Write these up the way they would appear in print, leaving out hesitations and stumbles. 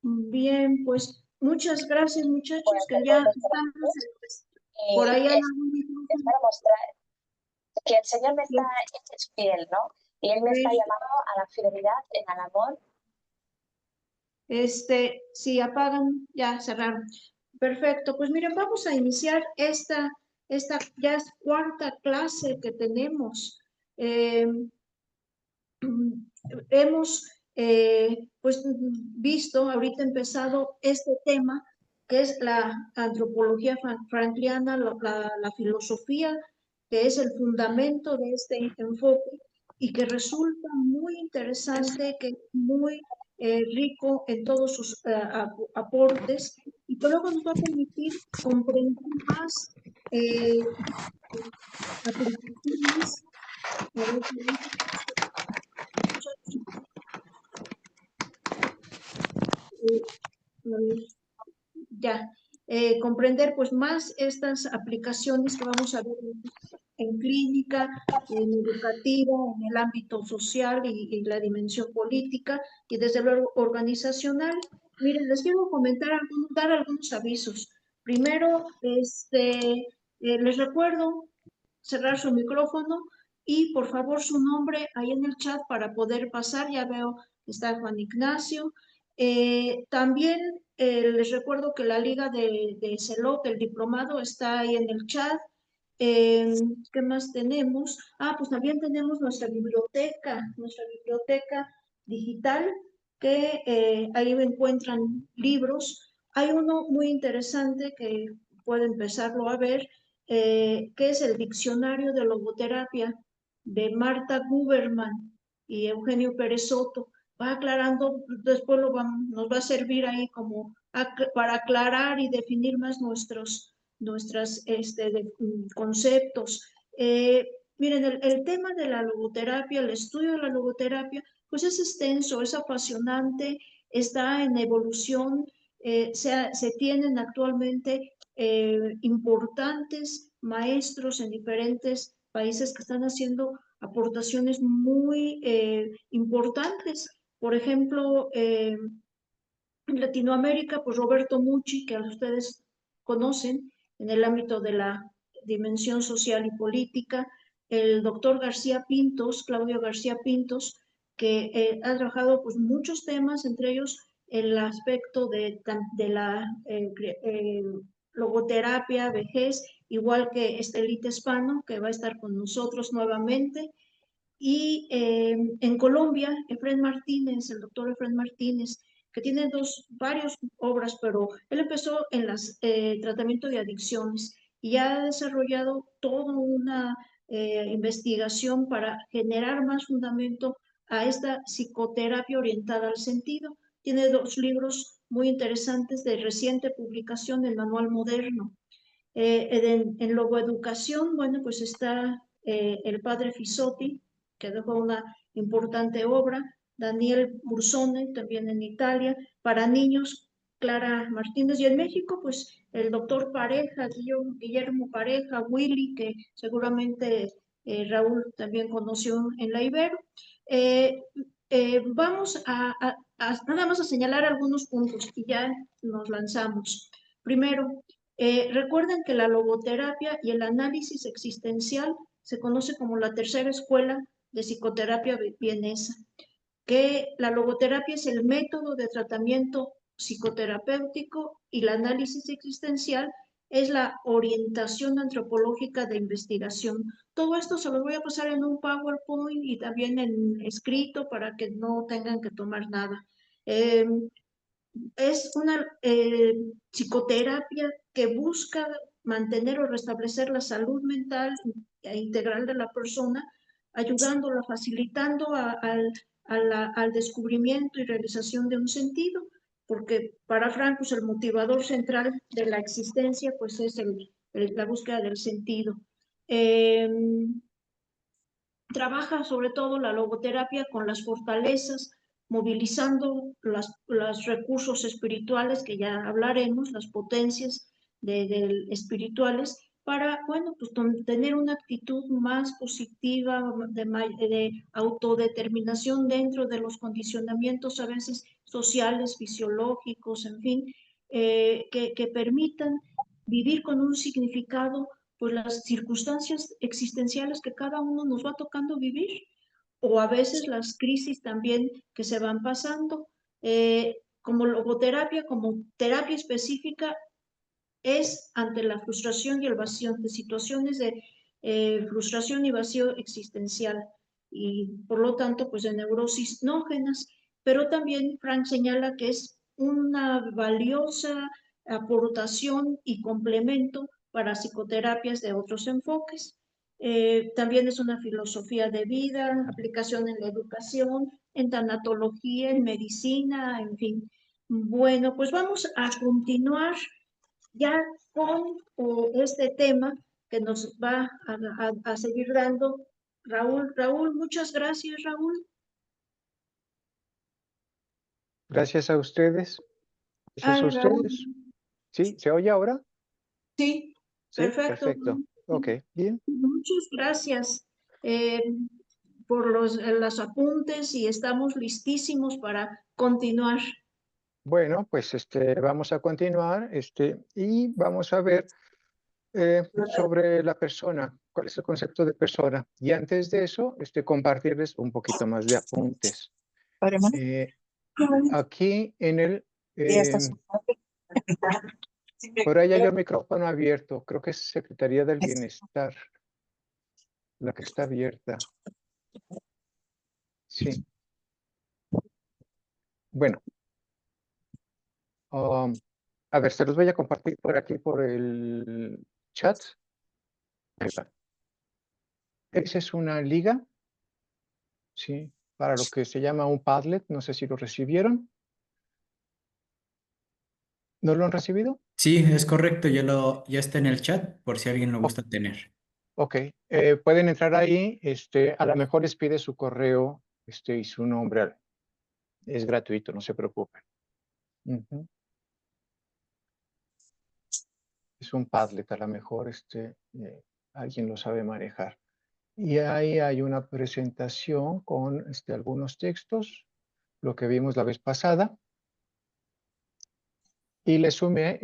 Bien, pues muchas gracias muchachos, Buenas que ya tardes para estamos todos. por Y allá. es para mostrar que el Señor me está, Bien, es fiel, ¿no? Y Él me está llamando a la fidelidad, al amor. si apagan, ya cerraron. Perfecto, pues miren, vamos a iniciar esta ya es cuarta clase que tenemos. Eh, hemos pues visto, ahorita empezado este tema que es la antropología frankliana, la filosofía, que es el fundamento de este enfoque y que resulta muy interesante, que es muy rico en todos sus aportes y que luego nos va a permitir comprender más aplicaciones. A ver, a ver, ya, comprender pues más estas aplicaciones que vamos a ver en clínica, en educativa, en el ámbito social y la dimensión política y desde luego organizacional. Miren, les quiero comentar dar algunos avisos. Primero, les recuerdo cerrar su micrófono y por favor su nombre ahí en el chat para poder pasar. Ya veo que está Juan Ignacio. También les recuerdo que la liga de CELOC, el diplomado, está ahí en el chat. ¿Qué más tenemos? Pues también tenemos nuestra biblioteca digital, que ahí encuentran libros. Hay uno muy interesante que puede empezarlo a ver, que es el Diccionario de Logoterapia de Marta Guberman y Eugenio Pérez Soto. Va aclarando, después nos va a servir ahí como para aclarar y definir más nuestros conceptos. Miren, el tema de la logoterapia, el estudio de la logoterapia, pues es extenso, es apasionante, está en evolución. Se tienen actualmente importantes maestros en diferentes países que están haciendo aportaciones muy importantes. Por ejemplo, en Latinoamérica, pues Roberto Mucci, que ustedes conocen en el ámbito de la dimensión social y política, el doctor García Pintos, Claudio García Pintos, que ha trabajado pues muchos temas, entre ellos el aspecto de la logoterapia, vejez, igual que Estelita Espano, que va a estar con nosotros nuevamente. Y en Colombia, Efrén Martínez, el doctor Efrén Martínez, que tiene varias obras, pero él empezó en el tratamiento de adicciones y ha desarrollado toda una investigación para generar más fundamento a esta psicoterapia orientada al sentido. Tiene dos libros muy interesantes de reciente publicación, el Manual Moderno. En logoeducación, bueno, pues está el padre Fisotti, que dejó una importante obra, Daniel Bursone, también en Italia, para niños, Clara Martínez, y en México, pues el doctor Pareja, Guillermo Pareja, Willy, que seguramente Raúl también conoció en la Ibero. Eh, Vamos nada más a señalar algunos puntos y ya nos lanzamos. Primero, recuerden que la logoterapia y el análisis existencial se conoce como la tercera escuela de psicoterapia vienesa, que la logoterapia es el método de tratamiento psicoterapéutico y el análisis existencial es la orientación antropológica de investigación. Todo esto se lo voy a pasar en un PowerPoint y también en escrito para que no tengan que tomar nada. Eh, es una psicoterapia que busca mantener o restablecer la salud mental e integral de la persona, ayudándola, facilitando al descubrimiento y realización de un sentido, porque para Franco el motivador central de la existencia pues es la búsqueda del sentido. Eh, Trabaja sobre todo la logoterapia con las fortalezas, movilizando los recursos espirituales, que ya hablaremos, las potencias espirituales, para, bueno, pues tener una actitud más positiva de autodeterminación dentro de los condicionamientos a veces sociales, fisiológicos, en fin, que permitan vivir con un significado, pues las circunstancias existenciales que cada uno nos va tocando vivir, o a veces las crisis también que se van pasando. Como logoterapia, como terapia específica, es ante la frustración y el vacío, ante situaciones de frustración y vacío existencial, y por lo tanto, pues de neurosis nógenas, pero también Frank señala que es una valiosa aportación y complemento para psicoterapias de otros enfoques. También es una filosofía de vida, aplicación en la educación, en tanatología, en medicina, en fin. Bueno, pues vamos a continuar ya con este tema que nos va a seguir dando Raúl. Raúl, muchas gracias, Raúl. Gracias a ustedes. Gracias a Ay, Raúl, ustedes. ¿Sí? ¿Se oye ahora? sí, Sí, perfecto. perfecto. Ok, bien. Muchas gracias por los apuntes y estamos listísimos para continuar. Bueno, pues vamos a continuar y vamos a ver sobre la persona, cuál es el concepto de persona. Y antes de eso, compartirles un poquito más de apuntes. Eh, aquí en el, por ahí hay un micrófono abierto, creo que es Secretaría del Bienestar, la que está abierta. Sí. Bueno, a ver, se los voy a compartir por aquí, por el chat. Ahí va. Esa es una liga, ¿sí? Para lo que se llama un Padlet. No sé si lo recibieron. ¿No lo han recibido? Sí, es correcto, ya está en el chat por si alguien lo gusta tener. Ok. Pueden entrar ahí. A lo mejor les pide su correo y su nombre. Es gratuito, no se preocupen. Ujú. Es un Padlet, a lo mejor alguien lo sabe manejar. Y ahí hay una presentación con algunos textos, lo que vimos la vez pasada. Y le sumé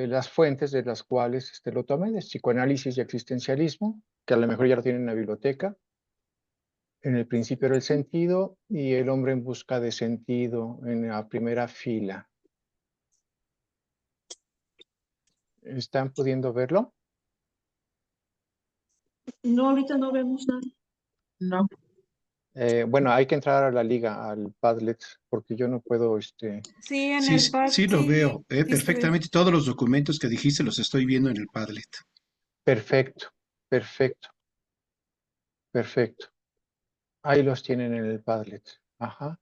las fuentes de las cuales lo tomé, de psicoanálisis y existencialismo, que a lo mejor ya lo tienen en la biblioteca. En el principio era el sentido y el hombre en busca de sentido en la primera fila. ¿Están pudiendo verlo? No, ahorita no vemos nada. No. Bueno, hay que entrar a la liga, al Padlet, porque yo no puedo, Sí, en Sí, el pad, sí lo sí, veo, sí se ve. perfectamente. Todos los documentos que dijiste los estoy viendo en el Padlet. Perfecto, perfecto, perfecto. Ahí los tienen en el Padlet. Ajá.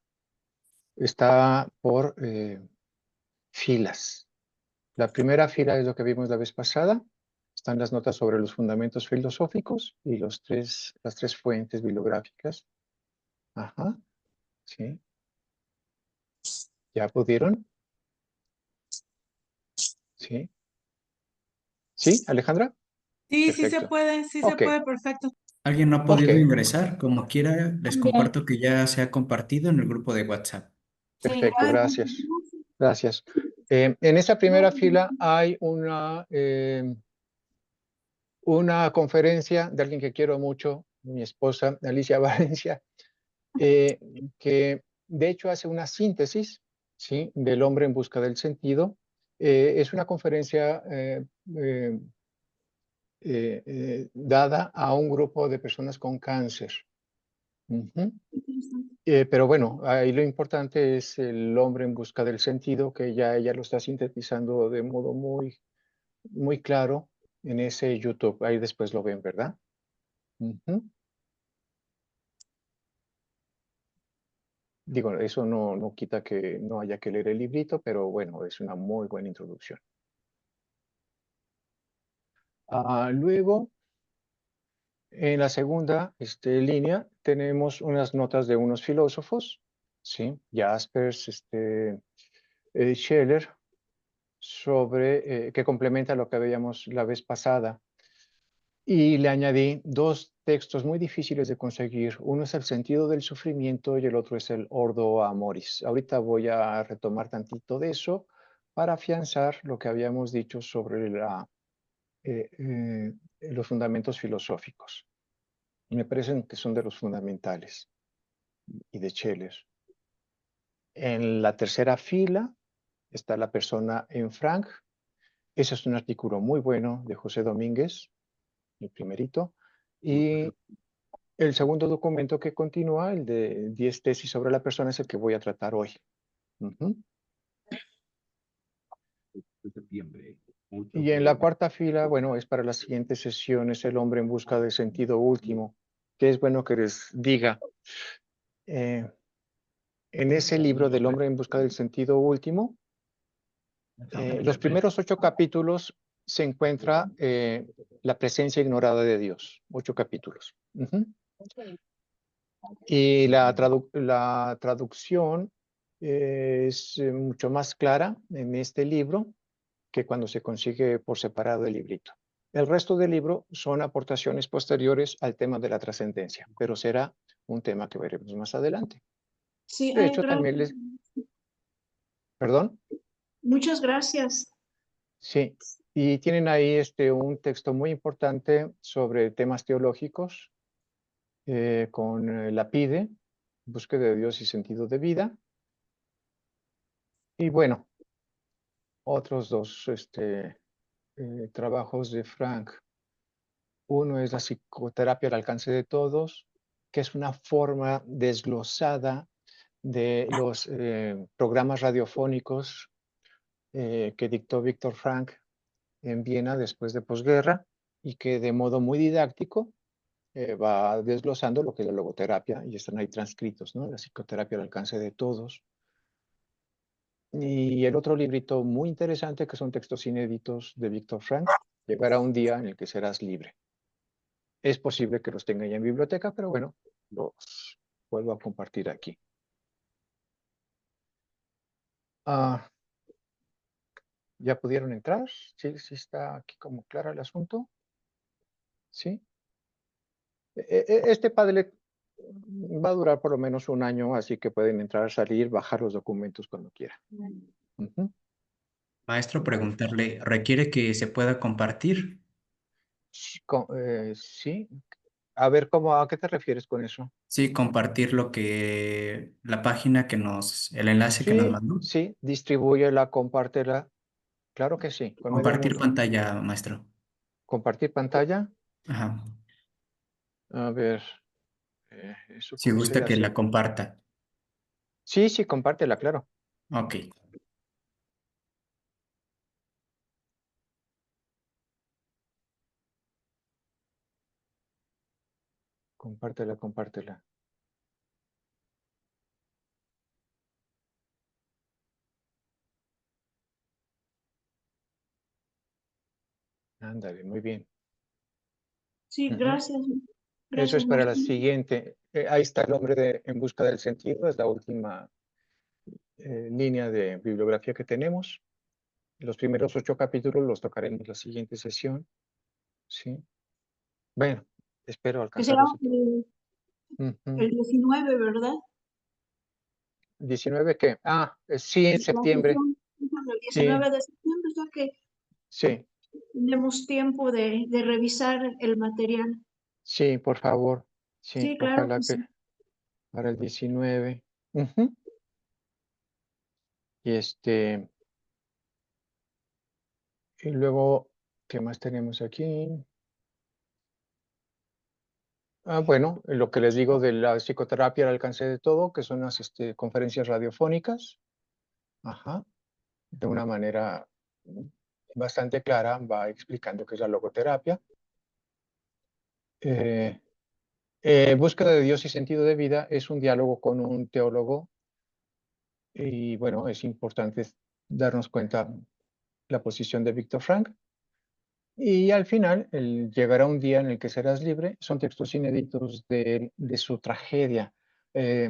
Está por filas. La primera fila es lo que vimos la vez pasada. Están las notas sobre los fundamentos filosóficos y las tres fuentes bibliográficas. Ajá, sí. ¿Ya pudieron? Sí. ¿Sí, Alejandra? Sí, sí se Perfecto. puede, sí se Ok, puede, perfecto. ¿Alguien no ha ok, podido ingresar? Como quiera, les Bien. comparto que ya se ha compartido en el grupo de WhatsApp. Sí, perfecto, gracias. Gracias. En esa primera fila hay una conferencia de alguien que quiero mucho, mi esposa, Alicia Valencia, que de hecho hace una síntesis, ¿sí?, del hombre en busca del sentido. Es una conferencia dada a un grupo de personas con cáncer. Ujú. Pero bueno, ahí lo importante es el hombre en busca del sentido, que ya ella lo está sintetizando de modo muy, muy claro en ese YouTube. Ahí después lo ven, ¿verdad? Ujú. Digo, eso no quita que no haya que leer el librito, pero bueno, es una muy buena introducción. Luego, en la segunda línea, tenemos unas notas de unos filósofos, ¿sí? Jaspers, Scheller, sobre, que complementa lo que veíamos la vez pasada, Y le añadí dos textos muy difíciles de conseguir. Uno es El sentido del sufrimiento y el otro es el Ordo Amoris. Ahorita voy a retomar tantito de eso para afianzar lo que habíamos dicho sobre los fundamentos filosóficos. Y me parecen que son de los fundamentales y de Scheller. En la tercera fila está La persona en Frank. Ese es un artículo muy bueno de José Domínguez, el primerito. Y el segundo documento que continúa, el de 10 tesis sobre la persona, es el que voy a tratar hoy. Ujú. Y en la cuarta fila, bueno, es para las siguientes sesiones, El hombre en busca del sentido último, que es bueno que les diga. En ese libro del hombre en busca del sentido último, los primeros 8 capítulos se encuentra la presencia ignorada de Dios. 8 capítulos. Ujú. Y la traducción es mucho más clara en este libro que cuando se consigue por separado el librito. El resto del libro son aportaciones posteriores al tema de la trascendencia, pero será un tema que veremos más adelante. Sí, De ay, hecho, gracias. también les... ¿Perdón? Muchas gracias. Sí. Y tienen ahí un texto muy importante sobre temas teológicos con la PIDE, Búsqueda de Dios y Sentido de Vida. Y bueno, otros dos trabajos de Frank. Uno es la psicoterapia al alcance de todos, que es una forma desglosada de los programas radiofónicos que dictó Víctor Frank en Viena después de posguerra y que de modo muy didáctico va desglosando lo que es la logoterapia y están ahí transcritos, ¿no? La psicoterapia al alcance de todos. Y el otro librito muy interesante que son textos inéditos de Víctor Frank, Llegará un día en el que serás libre. Es posible que los tenga ya en biblioteca, pero bueno, los vuelvo a compartir aquí. ¿Ya pudieron entrar? ¿Sí, sí está aquí como claro el asunto? ¿Sí? Este Padlet va a durar por lo menos un año, así que pueden entrar, salir, bajar los documentos cuando quieran. Ujú. Maestro, preguntarle, ¿requiere que se pueda compartir? Sí. A ver, ¿a qué te refieres con eso? Sí, compartir la página el enlace que nos Sí, mandó. sí, distribúyela, compártela. Claro que sí, con medio Compartir gusto. pantalla, maestro. Compartir pantalla. Ajá. A ver, ¿eso Si cómo se gusta que hace? la comparta. Sí, sí, compártela, claro. Ok. Compártela, compártela. Ándale, muy bien. Sí, Ujú. gracias. Eso Gracias, es para la Martín. siguiente. Ahí está el hombre en busca del sentido, es la última línea de bibliografía que tenemos. Los primeros 8 capítulos los tocaremos la siguiente sesión. Sí. Bueno, espero Que será alcanzarlos. el 19, ¿verdad? 19 qué? Sí, en La septiembre. sesión es el Sí, 19 de septiembre, ya que sí, tenemos tiempo de revisar el material. sí, por favor. Sí, Sí, claro ojalá que que sí. para el 19. Ujú. Y y luego, ¿qué más tenemos aquí? Bueno, lo que les digo de la psicoterapia al alcance de todo, que son las conferencias radiofónicas. Ajá. De una manera bastante clara va explicando qué es la logoterapia. Eh, Búsqueda de Dios y sentido de vida es un diálogo con un teólogo y bueno, es importante darnos cuenta la posición de Víctor Frank. Y al final, llegará un día en el que serás libre, son textos inéditos de su tragedia. Eh,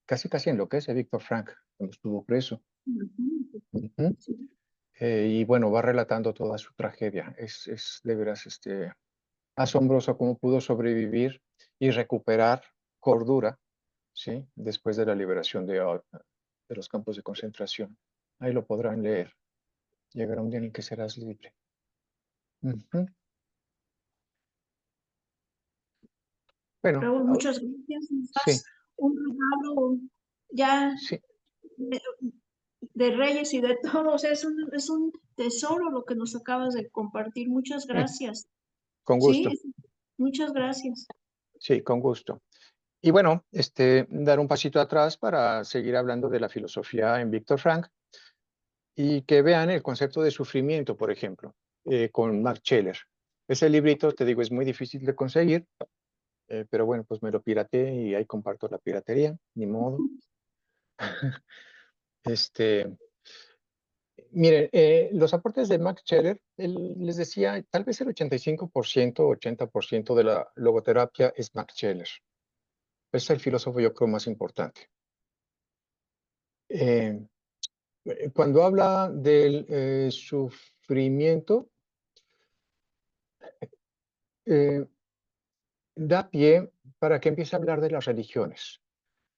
Casi casi enloquece Víctor Frank cuando estuvo preso. Ujú. Ujú. Sí. Y bueno, va relatando toda su tragedia. Es de veras Asombroso cómo pudo sobrevivir y recuperar cordura, ¿sí? Después de la liberación de los campos de concentración. Ahí lo podrán leer. Llegará un día en el que serás libre. Ujú. Bueno, Raúl, muchas gracias. Nos sí, das un regalo ya sí, de, de Reyes y de todo. O sea, es un tesoro lo que nos acabas de compartir. Muchas gracias. con Sí, gusto. muchas gracias. Sí, con gusto. Y bueno, dar un pasito atrás para seguir hablando de la filosofía en Víctor Frank y que vean el concepto de sufrimiento, por ejemplo, con Max Scheler. Ese librito, te digo, es muy difícil de conseguir, pero bueno, pues me lo pirateé y ahí comparto la piratería, ni modo. Este, Miren, los aportes de Max Scheler, él les decía, tal vez el 85%, 80% de la logoterapia es Max Scheler. Es el filósofo, yo creo, más importante. Eh, Cuando habla del sufrimiento, eh, da pie para que empiece a hablar de las religiones.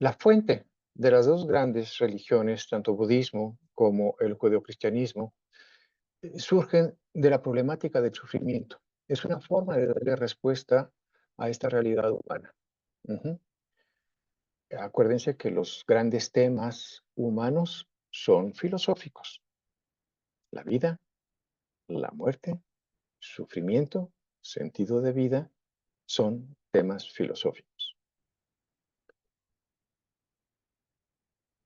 La fuente de las dos grandes religiones, tanto budismo como el judeocristianismo, surgen de la problemática del sufrimiento. Es una forma de darle respuesta a esta realidad humana. Ujú. Acuérdense que los grandes temas humanos son filosóficos. La vida, la muerte, sufrimiento, sentido de vida, son temas filosóficos.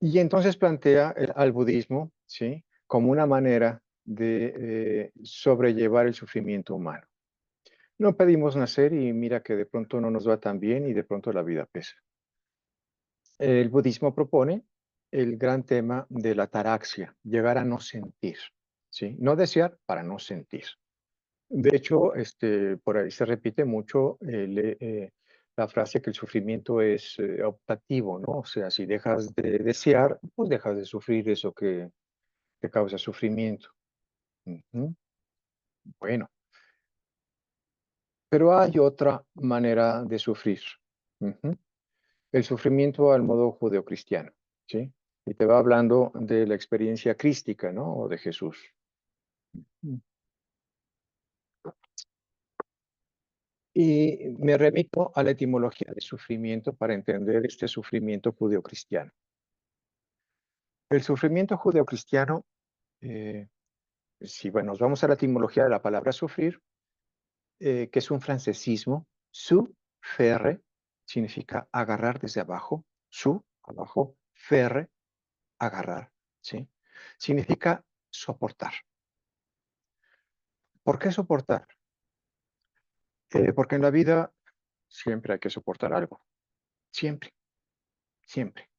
Y entonces plantea al budismo, ¿sí?, como una manera de sobrellevar el sufrimiento humano. No pedimos nacer y mira que de pronto no nos va tan bien y de pronto la vida pesa. El budismo propone el gran tema de la ataraxia, llegar a no sentir, ¿sí? No desear para no sentir. De hecho, por ahí se repite mucho la frase que el sufrimiento es optativo, ¿no? O sea, si dejas de desear, pues dejas de sufrir eso que te causa sufrimiento. Ujú. Bueno, pero hay otra manera de sufrir. Ujú. El sufrimiento al modo judeocristiano, ¿sí? Y te va hablando de la experiencia crística, ¿no? O de Jesús. Mm. Y me remito a la etimología de sufrimiento para entender este sufrimiento judeocristiano. El sufrimiento judeocristiano, eh, si bueno, nos vamos a la etimología de la palabra sufrir, que es un francesismo, su, ferre, significa agarrar desde abajo, su, abajo, ferre, agarrar, ¿sí? Significa soportar. ¿Por qué soportar? Porque en la vida siempre hay que soportar algo, siempre, siempre.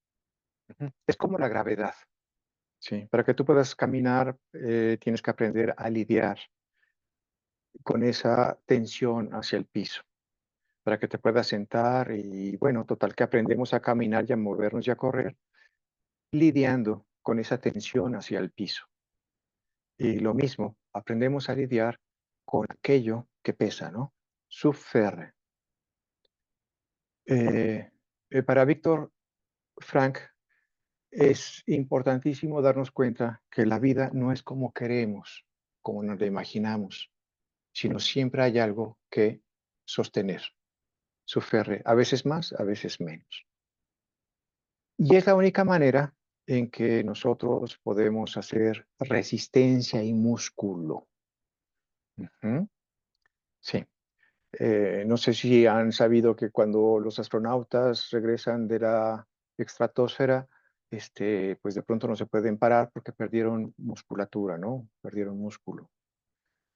Ujú. Es como la gravedad, ¿sí? Para que tú puedas caminar, tienes que aprender a lidiar con esa tensión hacia el piso, para que te puedas sentar y bueno, total que aprendemos a caminar y a movernos y a correr, lidiando con esa tensión hacia el piso. Y lo mismo, aprendemos a lidiar con aquello que pesa, ¿no? Suffer. Para Víctor Frank es importantísimo darnos cuenta que la vida no es como queremos, como nos la imaginamos, sino siempre hay algo que sostener, sufrir, a veces más, a veces menos. Y es la única manera en que nosotros podemos hacer resistencia y músculo. Ujú. Sí. No sé si han sabido que cuando los astronautas regresan de la estratosfera, pues de pronto no se pueden parar porque perdieron musculatura, ¿no? Perdieron músculo.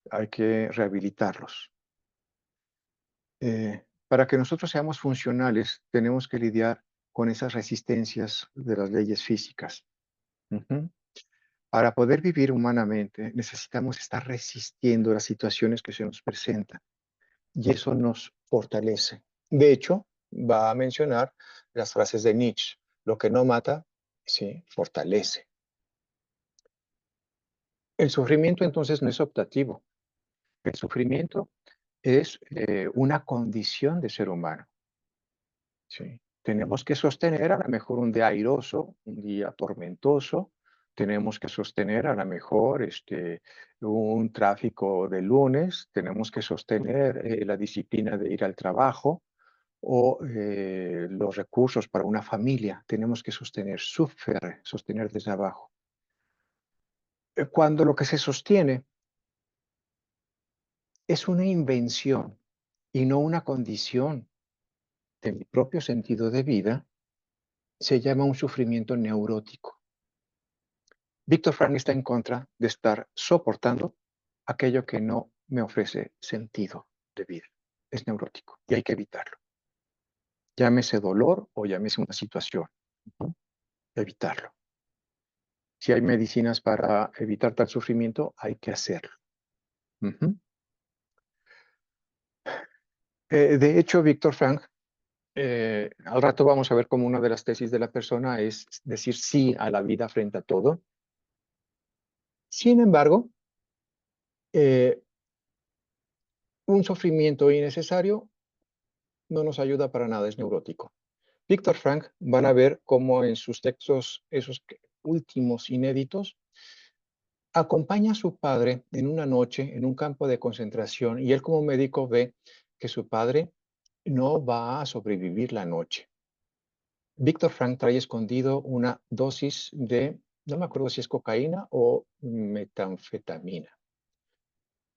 Hay que rehabilitarlos. Para que nosotros seamos funcionales, tenemos que lidiar con esas resistencias de las leyes físicas. Ujú. Para poder vivir humanamente, necesitamos estar resistiendo las situaciones que se nos presentan. Y eso nos fortalece. De hecho, va a mencionar las frases de Nietzsche. Lo que no mata, sí, fortalece. El sufrimiento entonces no es optativo. El sufrimiento es una condición de ser humano. ¿Sí? Tenemos que sostener a lo mejor un día airoso, un día tormentoso, tenemos que sostener a lo mejor un tráfico de lunes, tenemos que sostener la disciplina de ir al trabajo o los recursos para una familia, tenemos que sostener, sostener desde abajo. Cuando lo que se sostiene es una invención y no una condición de mi propio sentido de vida, se llama un sufrimiento neurótico. Víctor Frank está en contra de estar soportando aquello que no me ofrece sentido de vida. Es neurótico y hay que evitarlo. Llámese dolor o llámese una situación. ¿No? Evitarlo. Si hay medicinas para evitar tal sufrimiento, hay que hacerlo. De hecho, Víctor Frank, al rato vamos a ver cómo una de las tesis de la persona es decir sí a la vida frente a todo. Sin embargo, un sufrimiento innecesario no nos ayuda para nada, es neurótico. Víctor Frank, van a ver cómo en sus textos, esos últimos inéditos, acompaña a su padre en una noche en un campo de concentración y él como médico ve que su padre no va a sobrevivir la noche. Víctor Frank trae escondido una dosis de, no me acuerdo si es cocaína o metanfetamina,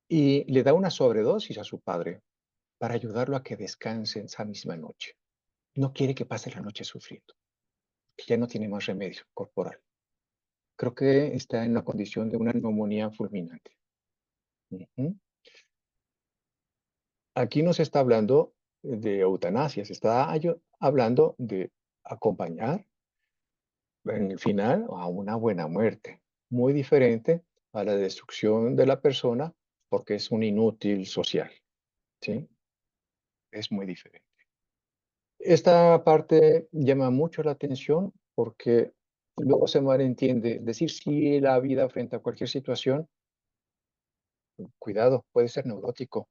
y le da una sobredosis a su padre para ayudarlo a que descanse esa misma noche. No quiere que pase la noche sufriendo, que ya no tiene más remedio corporal. Creo que está en la condición de una neumonía fulminante. Aquí no se está hablando de eutanasia, se está hablando de acompañar en el final a una buena muerte, muy diferente a la destrucción de la persona porque es un inútil social, ¿sí? Es muy diferente. Esta parte llama mucho la atención porque luego se malentiende. Decir sí la vida frente a cualquier situación, cuidado, puede ser neurótico,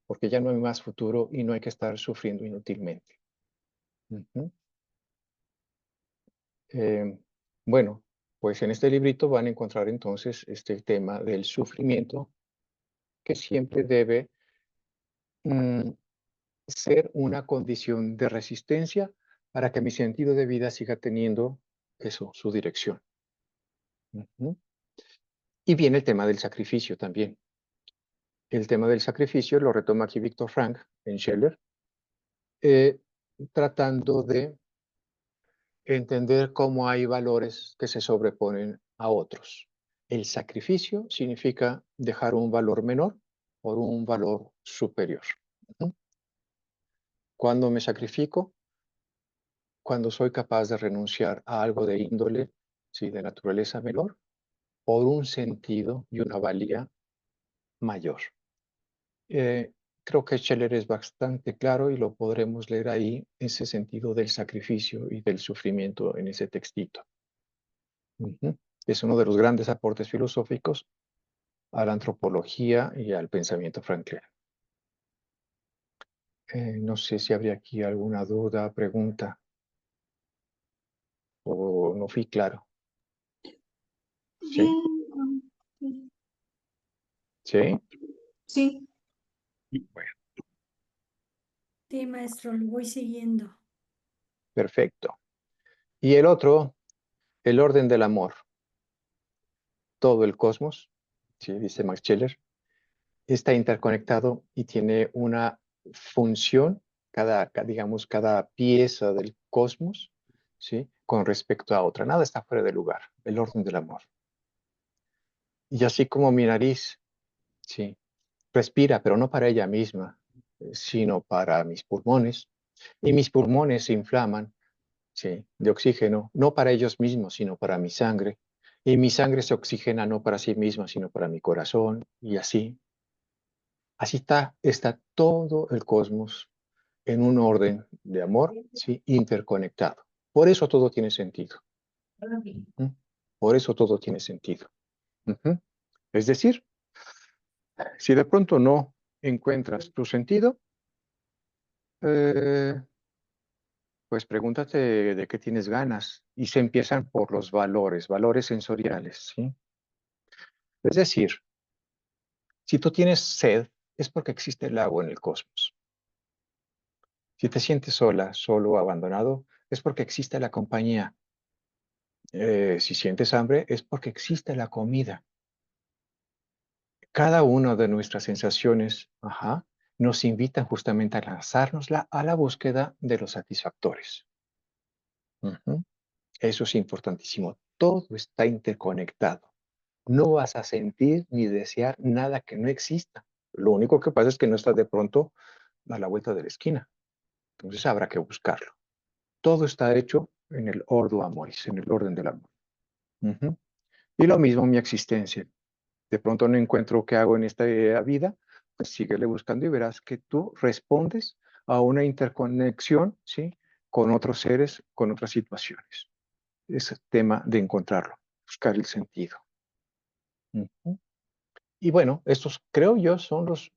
porque ya no hay más futuro y no hay que estar sufriendo inútilmente. Bueno, pues en este librito van a encontrar entonces este tema del sufrimiento que siempre debe ser una condición de resistencia para que mi sentido de vida siga teniendo eso, su dirección. Y viene el tema del sacrificio también. El tema del sacrificio lo retoma aquí Víctor Frank en Scheller, tratando de entender cómo hay valores que se sobreponen a otros. El sacrificio significa dejar un valor menor por un valor superior. Cuando me sacrifico, cuando soy capaz de renunciar a algo de índole, sí, de naturaleza menor, por un sentido y una valía mayor. Creo que Scheller es bastante claro y lo podremos leer ahí, ese sentido del sacrificio y del sufrimiento en ese textito. Es uno de los grandes aportes filosóficos a la antropología y al pensamiento frankliniano. No sé si habría aquí alguna duda, pregunta, o no fui claro. ¿Sí? ¿Sí? Sí. Bueno, Sí, maestro, lo voy siguiendo. perfecto. Y el otro, el orden del amor. Todo el cosmos, ¿sí? Dice Max Scheller, está interconectado y tiene una función, digamos, cada pieza del cosmos, ¿sí? Con respecto a otra. Nada está fuera de lugar. El orden del amor. Y así como mi nariz, ¿sí? Respira, pero no para ella misma, sino para mis pulmones. Y mis pulmones se inflaman, ¿sí? De oxígeno, no para ellos mismos, sino para mi sangre. Y mi sangre se oxigena no para sí misma, sino para mi corazón. Y así. Así está todo el cosmos en un orden de amor, ¿sí? Interconectado. Por eso todo tiene sentido. Por eso todo tiene sentido. Es decir, si de pronto no encuentras tu sentido, pues pregúntate de qué tienes ganas y se empiezan por los valores, valores sensoriales, ¿sí? Es decir, si tú tienes sed, es porque existe el agua en el cosmos. Si te sientes sola, solo, abandonado, es porque existe la compañía. Si sientes hambre, es porque existe la comida. Cada una de nuestras sensaciones, nos invitan justamente a lanzarnos a la búsqueda de los satisfactores. Ujú. Eso es importantísimo. Todo está interconectado. No vas a sentir ni desear nada que no exista. Lo único que pasa es que no está de pronto a la vuelta de la esquina. Entonces habrá que buscarlo. Todo está hecho en el ordo amoris, en el orden del amor. Ujú. Y lo mismo mi existencia. De pronto no encuentro qué hago en esta vida, pues síguele buscando y verás que tú respondes a una interconexión, ¿sí? Con otros seres, con otras situaciones. Es el tema de encontrarlo, buscar el sentido. Ujú. Y bueno, estos creo yo son los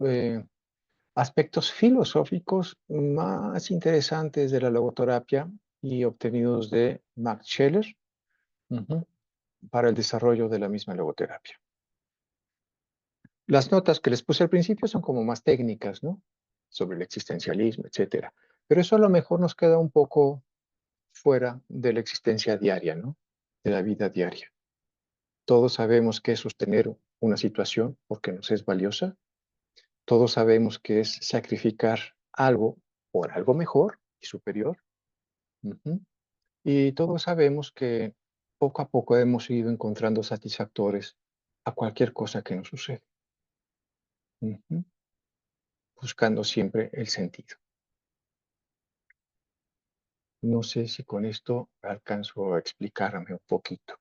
aspectos filosóficos más interesantes de la logoterapia y obtenidos de Max Scheler, ujú, para el desarrollo de la misma logoterapia. Las notas que les puse al principio son como más técnicas, ¿no? Sobre el existencialismo, etcétera. Pero eso a lo mejor nos queda un poco fuera de la existencia diaria, ¿no? De la vida diaria. Todos sabemos qué es sostener una situación porque nos es valiosa. Todos sabemos qué es sacrificar algo por algo mejor y superior. Ujú. Y todos sabemos que poco a poco hemos ido encontrando satisfactores a cualquier cosa que nos sucede. Ujú. Buscando siempre el sentido. No sé si con esto alcanzo a explicarme un poquito.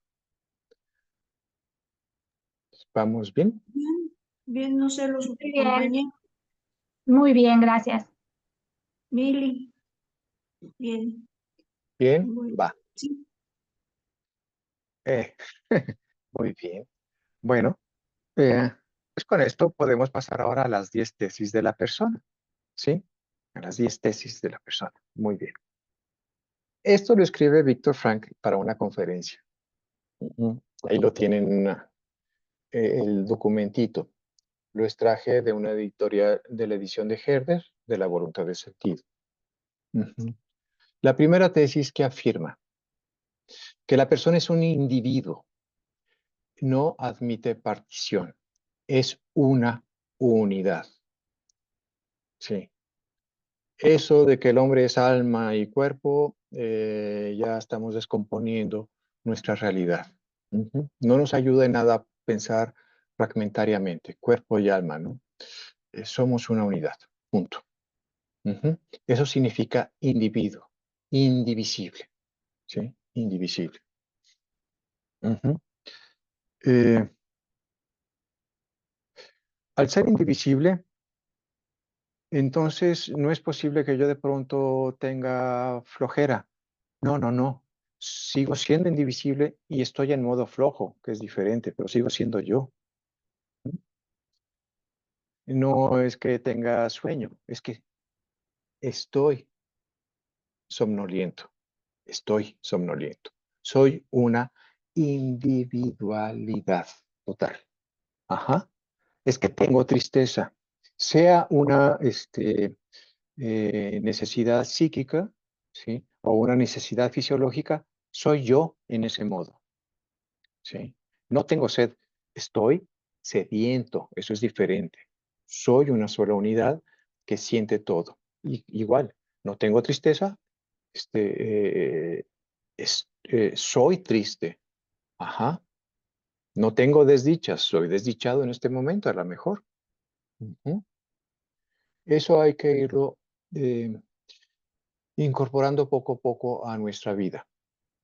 ¿Vamos bien? Bien, bien, no sé, los Muy bien, compañeros. muy bien, gracias. Mili, bien, Bien, muy, va. sí. Eh, muy bien. Bueno, pues con esto podemos pasar ahora a las 10 tesis de la persona, ¿sí? A las 10 tesis de la persona. Muy bien. Esto lo escribe Víctor Frankl para una conferencia. Ujú. Ahí lo tienen el documentito. Lo extraje de una editorial de la edición de Herder, de La voluntad de sentido. Ujú. La primera tesis que afirma que la persona es un individuo, no admite partición, es una unidad. Sí. Eso de que el hombre es alma y cuerpo, ya estamos descomponiendo nuestra realidad. Ujú. No nos ayuda en nada pensar fragmentariamente, cuerpo y alma, ¿no? Somos una unidad, punto. Ujú. Eso significa individuo, indivisible, ¿sí? Indivisible. Ujú. Eh, Al ser indivisible, entonces no es posible que yo de pronto tenga flojera. No, no, no. Sigo siendo indivisible y estoy en modo flojo, que es diferente, pero sigo siendo yo. No es que tenga sueño, es que estoy somnoliento. Estoy somnoliento. Soy una individualidad total. Ajá. Es que tengo tristeza. Sea una necesidad psíquica, ¿sí? O una necesidad fisiológica, soy yo en ese modo, ¿sí? No tengo sed, estoy sediento, eso es diferente. Soy una sola unidad que siente todo. Igual, no tengo tristeza, soy triste. Ajá. No tengo desdichas, soy desdichado en este momento, a lo mejor. Ujú. Eso hay que irlo eh, incorporando poco a poco a nuestra vida.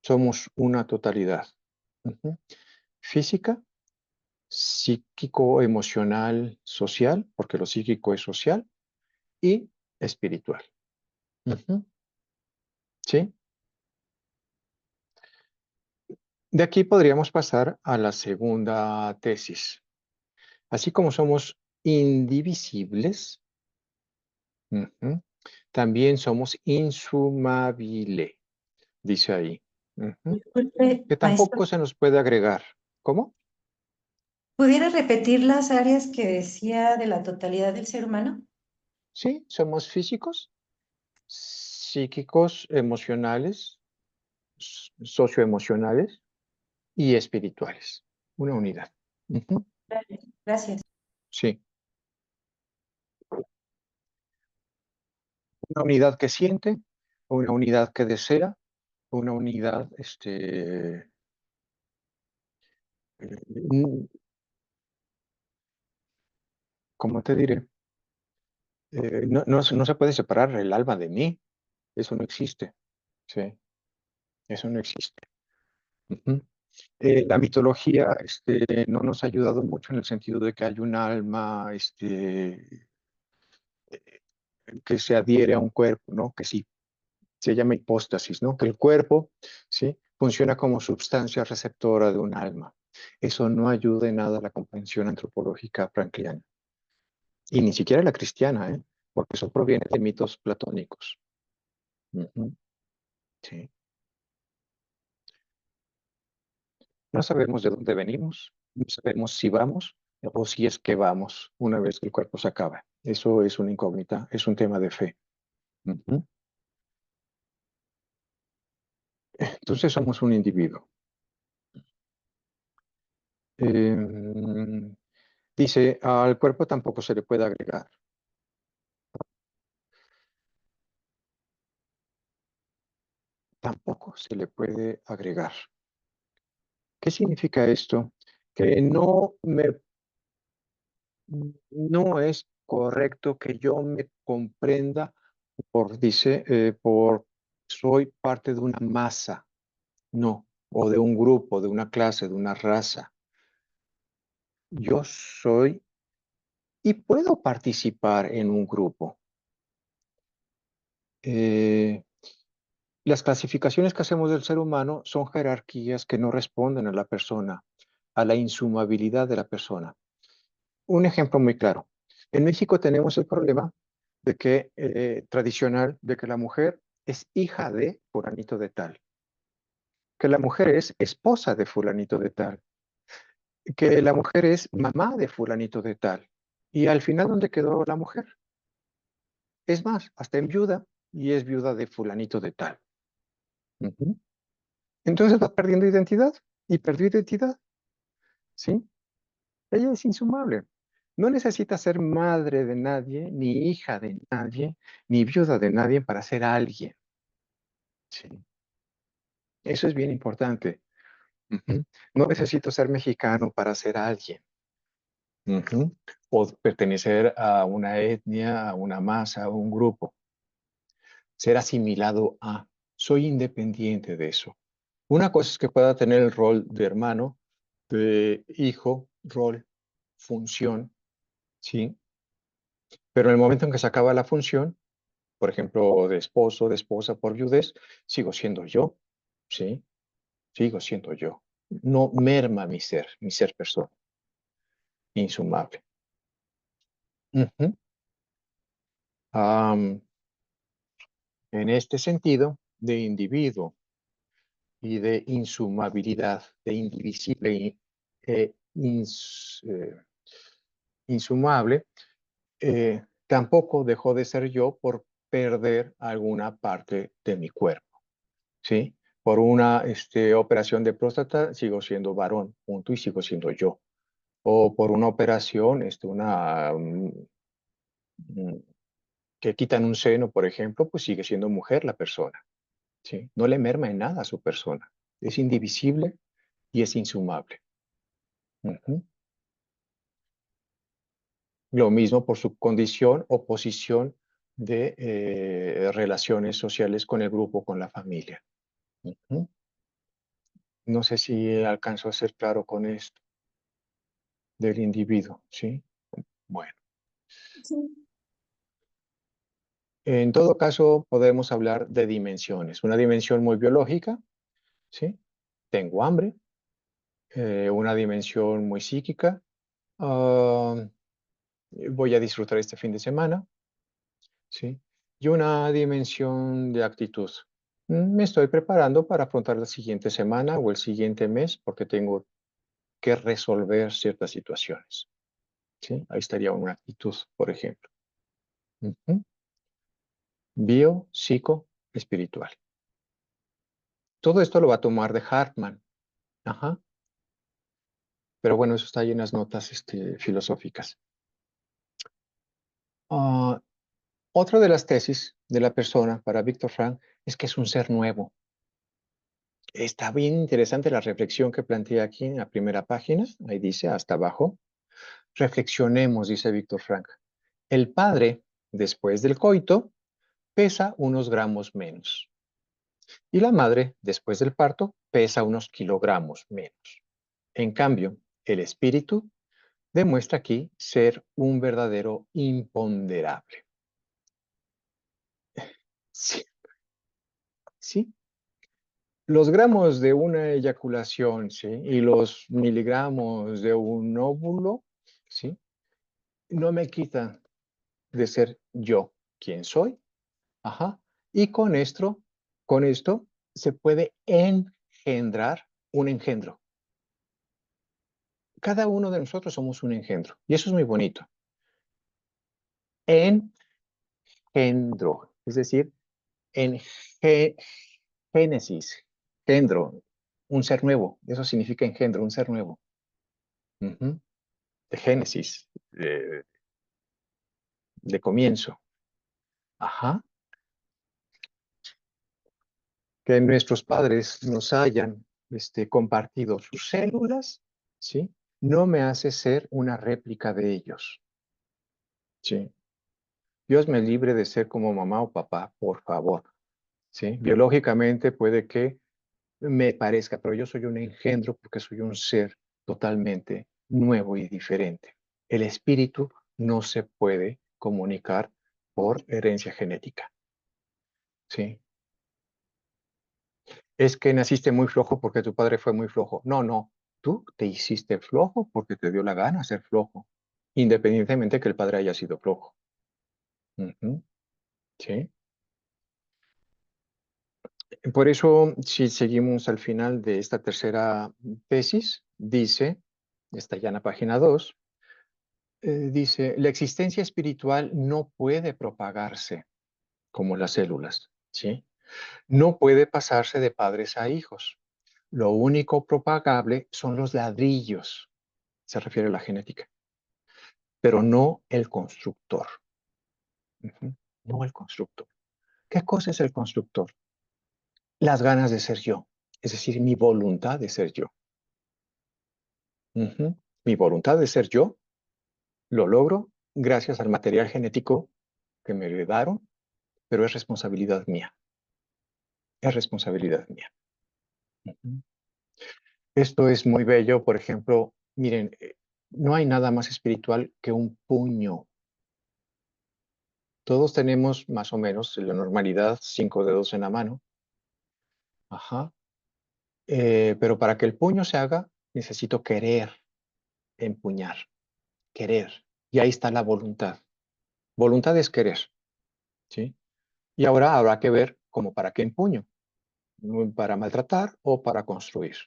Somos una totalidad. Ujú. Física, psíquico, emocional, social, porque lo psíquico es social, y espiritual. Ujú. ¿Sí? De aquí podríamos pasar a la segunda tesis. Así como somos indivisibles. Ujú. También somos insumable, dice ahí. Ujú. Disculpe, Que maestro, tampoco se nos puede agregar. ¿Cómo? ¿pudiera repetir las áreas que decía de la totalidad del ser humano? Sí, somos físicos, psíquicos, emocionales, socioemocionales y espirituales. Una unidad. Ujú. Gracias. Sí. Una unidad que siente, una unidad que desea, una unidad, mm, ¿cómo te diré? No se puede separar el alma de mí. Eso no existe. Sí, eso no existe. Ujú. La mitología, no nos ha ayudado mucho en el sentido de que hay un alma, que se adhiere a un cuerpo, ¿no? Que sí, se llama hipóstasis, ¿no? Que el cuerpo, ¿sí? Funciona como sustancia receptora de un alma. Eso no ayuda en nada a la comprensión antropológica frankliana. Y ni siquiera la cristiana, ¿eh? Porque eso proviene de mitos platónicos. Ujú. Sí. No sabemos de dónde venimos, no sabemos si vamos o si es que vamos una vez que el cuerpo se acaba. Eso es una incógnita, es un tema de fe. Ujú. Entonces somos un individuo. Em, Dice, al cuerpo tampoco se le puede agregar. Tampoco se le puede agregar. ¿Qué significa esto? Que no es correcto que yo me comprenda por soy parte de una masa, no, o de un grupo, de una clase, de una raza. Yo soy y puedo participar en un grupo. Eh, las clasificaciones que hacemos del ser humano son jerarquías que no responden a la persona, a la insumabilidad de la persona. Un ejemplo muy claro. En México tenemos el problema de que, tradicional, de que la mujer es hija de fulanito de tal, que la mujer es esposa de fulanito de tal, que la mujer es mamá de fulanito de tal. Y al final, ¿dónde quedó la mujer? Es más, hasta en viuda y es viuda de fulanito de tal. Ujú. Entonces va perdiendo identidad y perdió identidad, ¿sí? Ella es insumable. No necesita ser madre de nadie, ni hija de nadie, ni viuda de nadie para ser alguien. Sí. Eso es bien importante. Ujú. No necesito ser mexicano para ser alguien. Ujú. O pertenecer a una etnia, a una masa, a un grupo. Ser asimilado a. Soy independiente de eso. Una cosa es que pueda tener el rol de hermano, de hijo, rol, función, ¿sí? Pero en el momento en que se acaba la función, por ejemplo, de esposo, de esposa por viudez, sigo siendo yo, ¿sí? Sigo siendo yo. No merma mi ser persona, insumable. Ujú. Am, en este sentido, de individuo y de insumabilidad, de indivisible e insumable, tampoco dejó de ser yo por perder alguna parte de mi cuerpo, ¿sí? Por una operación de próstata sigo siendo varón, punto, y sigo siendo yo. O por una operación, mm, que quitan un seno, por ejemplo, pues sigue siendo mujer la persona, ¿sí? No le merma en nada a su persona. Es indivisible y es insumable. Ujú. Lo mismo por su condición o posición de relaciones sociales con el grupo, con la familia. Ujú. No sé si alcanzo a ser claro con esto del individuo, ¿sí? Bueno, Sí. en todo caso podemos hablar de dimensiones. Una dimensión muy biológica, ¿sí? Tengo hambre. Una dimensión muy psíquica. ah, voy a disfrutar este fin de semana, ¿sí? Y una dimensión de actitud. Me estoy preparando para afrontar la siguiente semana o el siguiente mes porque tengo que resolver ciertas situaciones, ¿sí? Ahí estaría una actitud, por ejemplo. Ujú. Bio, psico, espiritual. Todo esto lo va a tomar de Hartman. Ajá. Pero bueno, eso está ahí en las notas filosóficas. Otra de las tesis de la persona para Víctor Frank es que es un ser nuevo. Está bien interesante la reflexión que plantea aquí en la primera página. Ahí dice, hasta abajo. Reflexionemos, dice Víctor Frank. El padre, después del coito, pesa unos gramos menos. Y la madre, después del parto, pesa unos kilogramos menos. En cambio, el espíritu demuestra aquí ser un verdadero imponderable. Sí, sí. Los gramos de una eyaculación, ¿sí? Y los miligramos de un óvulo, ¿sí? No me quitan de ser yo quien soy. Ajá. Y con esto se puede engendrar un engendro. Cada uno de nosotros somos un engendro. Y eso es muy bonito. Engendro, es decir, en génesis, engendro, un ser nuevo. Eso significa engendro, un ser nuevo. Ujú. De génesis, de comienzo. Ajá. Que nuestros padres nos hayan compartido sus células, ¿sí? No me hace ser una réplica de ellos. ¿Sí? Dios me libre de ser como mamá o papá, por favor. ¿Sí? Biológicamente puede que me parezca, pero yo soy un engendro porque soy un ser totalmente nuevo y diferente. El espíritu no se puede comunicar por herencia genética. ¿Sí? Es que naciste muy flojo porque tu padre fue muy flojo. No, no. Tú te hiciste flojo porque te dio la gana ser flojo, independientemente que el padre haya sido flojo. Ujú. ¿Sí? Por eso, si seguimos al final de esta tercera tesis, dice, está ya en la página 2, dice, la existencia espiritual no puede propagarse como las células, ¿sí? No puede pasarse de padres a hijos. Lo único propagable son los ladrillos, se refiere a la genética, pero no el constructor. Ujú. No el constructor. ¿Qué cosa es el constructor? Las ganas de ser yo, es decir, mi voluntad de ser yo. Ujú. Mi voluntad de ser yo lo logro gracias al material genético que me heredaron, pero es responsabilidad mía. Es responsabilidad mía. Ujú. Esto es muy bello, por ejemplo, miren, no hay nada más espiritual que un puño. Todos tenemos más o menos en la normalidad 5 dedos en la mano. Ajá. Pero para que el puño se haga, necesito querer empuñar, querer. Y ahí está la voluntad. Voluntad es querer, ¿sí? Y ahora habrá que ver cómo para qué empuño, para maltratar o para construir,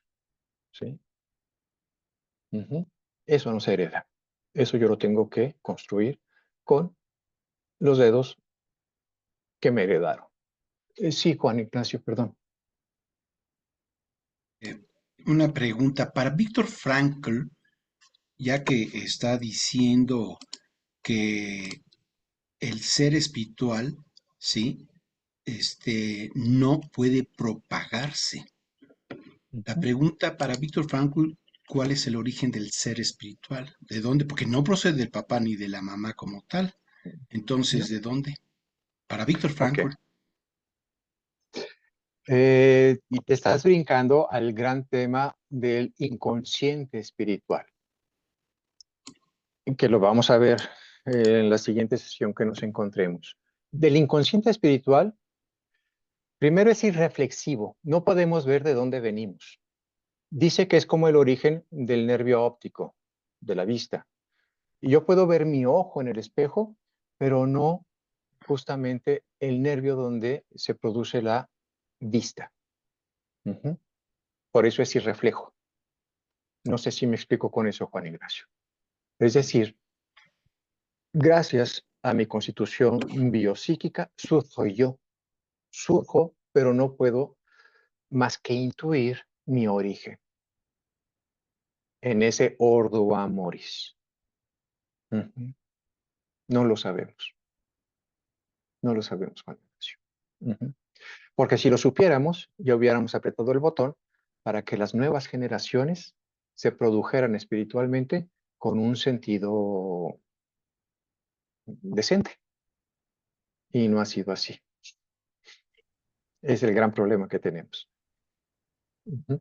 ¿sí? Ujú. Eso no se hereda. Eso yo lo tengo que construir con los dedos que me heredaron. Sí, Juan Ignacio, perdón. Una pregunta para Víctor Frankl, ya que está diciendo que el ser espiritual, ¿sí? No puede propagarse. La Ujú. pregunta para Víctor Frankl, ¿cuál es el origen del ser espiritual? ¿De dónde? Porque no procede del papá ni de la mamá como tal. ¿No? Entonces, ¿de dónde? Para Víctor Ok. Frankl, Y te estás brincando al gran tema del inconsciente espiritual, que lo vamos a ver en la siguiente sesión que nos encontremos. Del inconsciente espiritual, primero es irreflexivo, no podemos ver de dónde venimos. Dice que es como el origen del nervio óptico, de la vista. Y yo puedo ver mi ojo en el espejo, pero no justamente el nervio donde se produce la vista. Ujú. Por eso es irreflejo. No sé si me explico con eso, Juan Ignacio. Es decir, gracias a mi constitución biopsíquica, surjo, pero no puedo más que intuir mi origen en ese ordo amoris. Ujú. No lo sabemos. No lo sabemos, Juan Ignacio. Ujú. Porque si lo supiéramos, ya hubiéramos apretado el botón para que las nuevas generaciones se produjeran espiritualmente con un sentido decente. Y no ha sido así. Es el gran problema que tenemos. Ujú.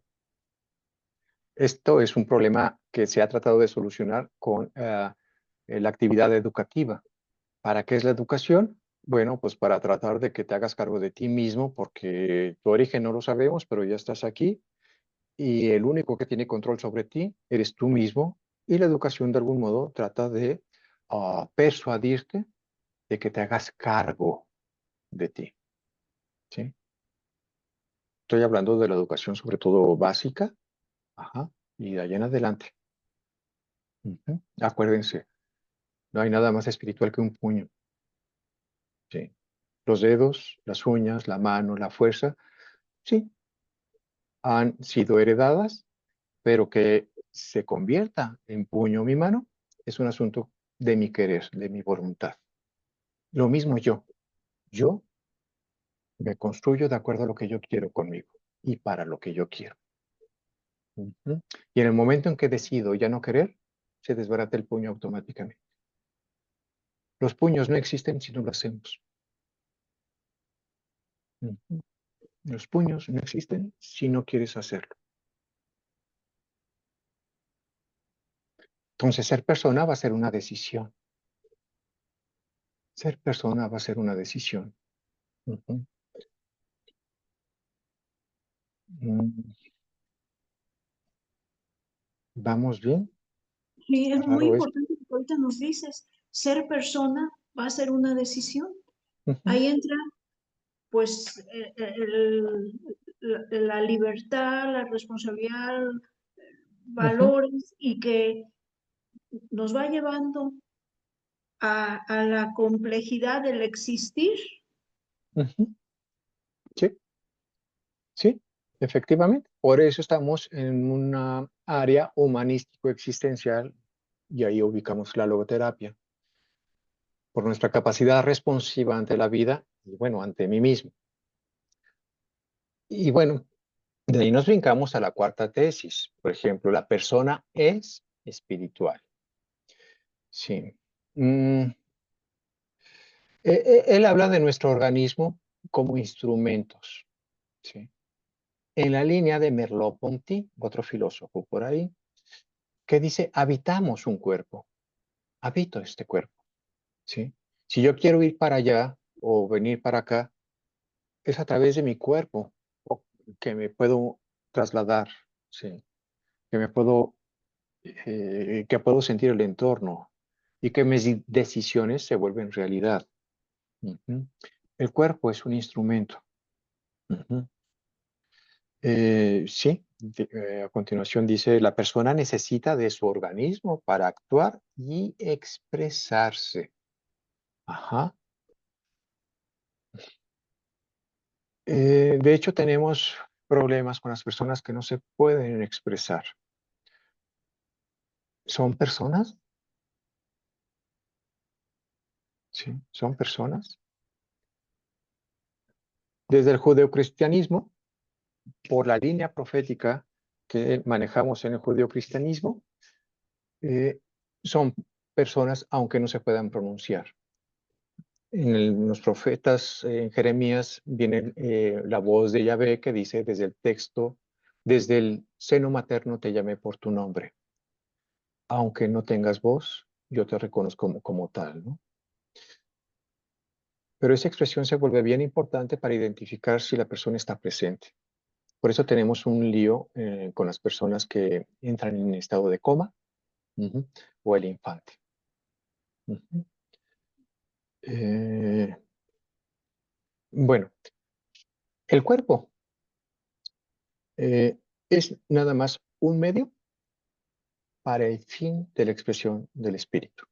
Esto es un problema que se ha tratado de solucionar con la actividad educativa. ¿Para qué es la educación? Bueno, pues para tratar de que te hagas cargo de ti mismo, porque tu origen no lo sabemos, pero ya estás aquí y el único que tiene control sobre ti eres tú mismo. Y la educación de algún modo trata de persuadirte de que te hagas cargo de ti. ¿Sí? Estoy hablando de la educación sobre todo básica, ajá, y de ahí en adelante. Ujú. Acuérdense, no hay nada más espiritual que un puño. ¿Sí? Los dedos, las uñas, la mano, la fuerza, sí, han sido heredadas, pero que se convierta en puño mi mano es un asunto de mi querer, de mi voluntad. Lo mismo yo me construyo de acuerdo a lo que yo quiero conmigo y para lo que yo quiero. Ujú. Y en el momento en que decido ya no querer, se desbarata el puño automáticamente. Los puños no existen si no lo hacemos. Ujú. Los puños no existen si no quieres hacerlo. Entonces, ser persona va a ser una decisión. Ser persona va a ser una decisión. Ujú. Mm, ¿Vamos bien? Sí, Está es muy raro esto. importante lo que ahorita nos dices. Ser persona va a ser una decisión. Ujú, Ahí entra, pues, la libertad, la responsabilidad, ujú, valores y que nos va llevando a la complejidad del existir. ujú. Sí, sí, efectivamente. Por eso estamos en una área humanístico-existencial y ahí ubicamos la logoterapia. Por nuestra capacidad responsiva ante la vida y, bueno, ante mí mismo. Y bueno, de ahí nos brincamos a la cuarta tesis. Por ejemplo, la persona es espiritual. Sí. Mm, él habla de nuestro organismo como instrumentos. ¿Sí? En la línea de Merleau-Ponty, otro filósofo por ahí, que dice, habitamos un cuerpo. Habito este cuerpo. ¿Sí? Si yo quiero ir para allá o venir para acá, es a través de mi cuerpo que me puedo trasladar, ¿sí? Que me puedo, que puedo sentir el entorno y que mis decisiones se vuelven realidad. Ujú. El cuerpo es un instrumento. Ujú. Sí, a continuación dice, la persona necesita de su organismo para actuar y expresarse. Ajá. De hecho, tenemos problemas con las personas que no se pueden expresar. ¿Son personas? Sí, son personas. Desde el judeocristianismo, por la línea profética que manejamos en el judeocristianismo, eh, son personas aunque no se puedan pronunciar. En los profetas, en Jeremías, viene la voz de Yahvé que dice desde el texto, desde el seno materno te llamé por tu nombre. Aunque no tengas voz, yo te reconozco como tal, ¿no? Pero esa expresión se vuelve bien importante para identificar si la persona está presente. Por eso tenemos un lío con las personas que entran en estado de coma, ujú, o el infante. Ujú. Bueno, el cuerpo es nada más un medio para el fin de la expresión del espíritu,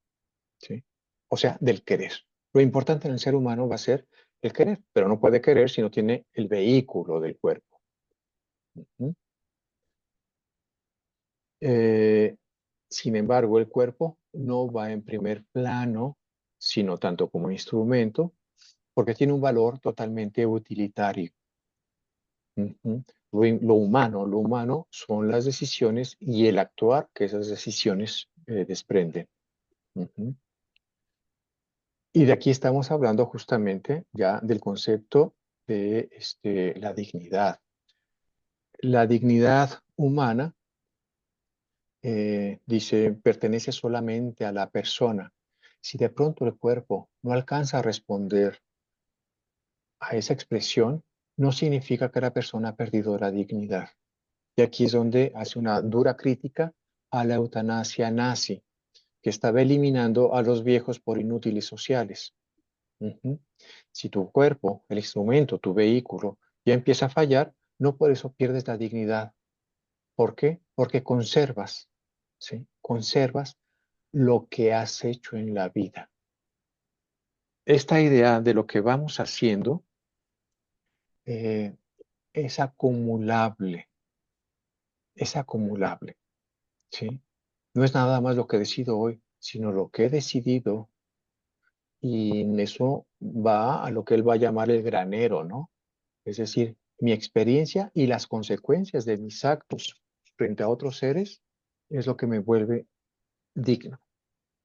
¿sí? O sea, del querer. Lo importante en el ser humano va a ser el querer, pero no puede querer si no tiene el vehículo del cuerpo. Ujú. Eh, Sin embargo, el cuerpo no va en primer plano, sino tanto como instrumento, porque tiene un valor totalmente utilitario. Ujú. Lo humano son las decisiones y el actuar que esas decisiones desprenden. Ujú. Y de aquí estamos hablando justamente ya del concepto de la dignidad. La dignidad humana, dice, pertenece solamente a la persona. Si de pronto el cuerpo no alcanza a responder a esa expresión, no significa que la persona ha perdido la dignidad. Y aquí es donde hace una dura crítica a la eutanasia nazi, que estaba eliminando a los viejos por inútiles sociales. Ujú. Si tu cuerpo, el instrumento, tu vehículo, ya empieza a fallar, no por eso pierdes la dignidad. ¿Por qué? Porque conservas, ¿sí? Conservas lo que has hecho en la vida. Esta idea de lo que vamos haciendo eh, es acumulable, ¿sí? No es nada más lo que decido hoy, sino lo que he decidido, y en eso va a lo que él va a llamar el granero, ¿no? Es decir, mi experiencia y las consecuencias de mis actos frente a otros seres es lo que me vuelve digno.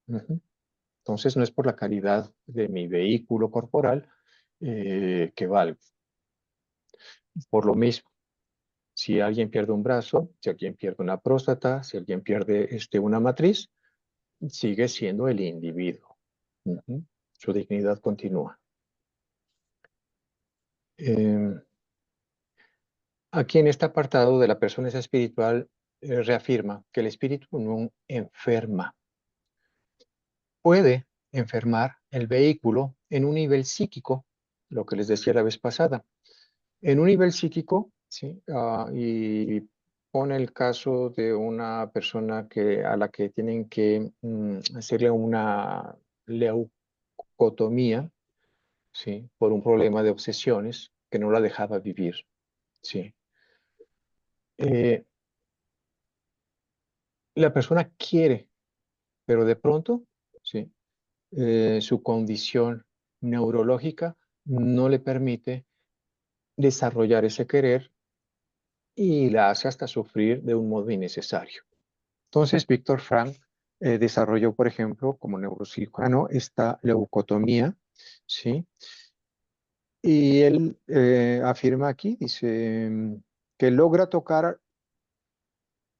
Ujú. Entonces no es por la calidad de mi vehículo corporal que valgo. Por lo mismo, si alguien pierde un brazo, si alguien pierde una próstata, si alguien pierde una matriz, sigue siendo el individuo. Ujú. Su dignidad continúa. Em, Aquí en este apartado de la persona espiritual reafirma que el espíritu no enferma. Puede enfermar el vehículo en un nivel psíquico, lo que les decía la vez pasada. En un nivel psíquico, ¿sí? Y pone el caso de una persona a la que tienen que hacerle una leucotomía, ¿sí? Por un problema de obsesiones que no la dejaba vivir, ¿sí? Eh, la persona quiere, pero de pronto, ¿sí? Su condición neurológica no le permite desarrollar ese querer y la hace hasta sufrir de un modo innecesario. Entonces, Víctor Frank desarrolló, por ejemplo, como neurocirujano, esta leucotomía, ¿sí? Y él afirma aquí, dice, que logra tocar,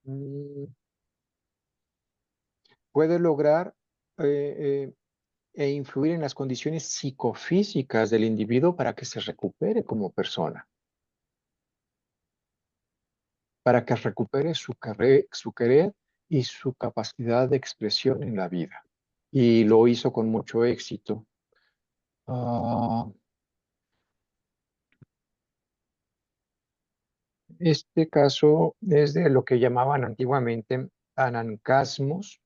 mm, puede lograr e influir en las condiciones psicofísicas del individuo para que se recupere como persona, para que recupere su querer y su capacidad de expresión en la vida. Y lo hizo con mucho éxito. Ah, este caso es de lo que llamaban antiguamente anancasmos,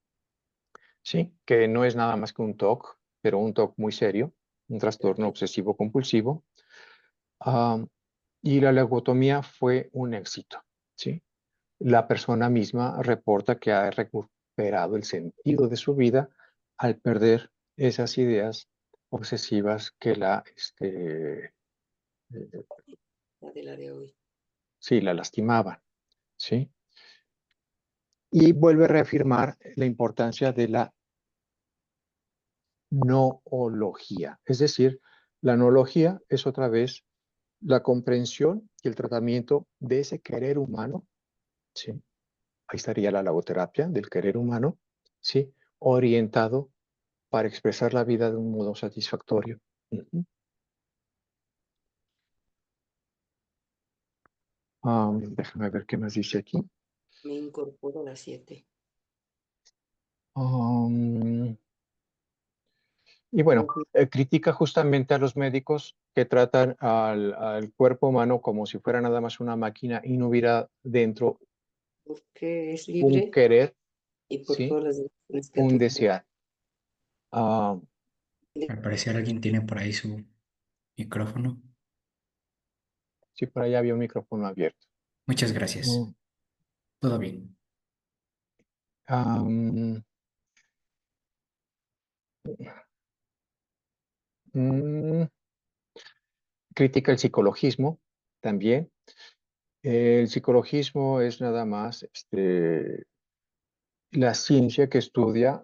¿sí? Que no es nada más que un TOC, pero un TOC muy serio, un trastorno obsesivo compulsivo. Ah, y la leucotomía fue un éxito, ¿sí? La persona misma reporta que ha recuperado el sentido de su vida al perder esas ideas obsesivas que sí, la lastimaban, ¿sí? Y vuelve a reafirmar la importancia de la noología. Es decir, la noología es otra vez la comprensión y el tratamiento de ese querer humano, ¿sí? Ahí estaría la logoterapia del querer humano, ¿sí? Orientado para expresar la vida de un modo satisfactorio. Ujú. Déjame ver qué más dice aquí. Me incorporo a las 7. Y bueno, critica justamente a los médicos que tratan al cuerpo humano como si fuera nada más una máquina y no hubiera dentro Porque es un libre querer, y por ¿sí? todas las decisiones que ha Un tomado. desear. Ah, Al parecer alguien tiene por ahí su micrófono. sí, por ahí había un micrófono abierto. Muchas gracias. Mm, Todo bien. am, mm, critica el psicologismo también. El psicologismo es nada más la ciencia que estudia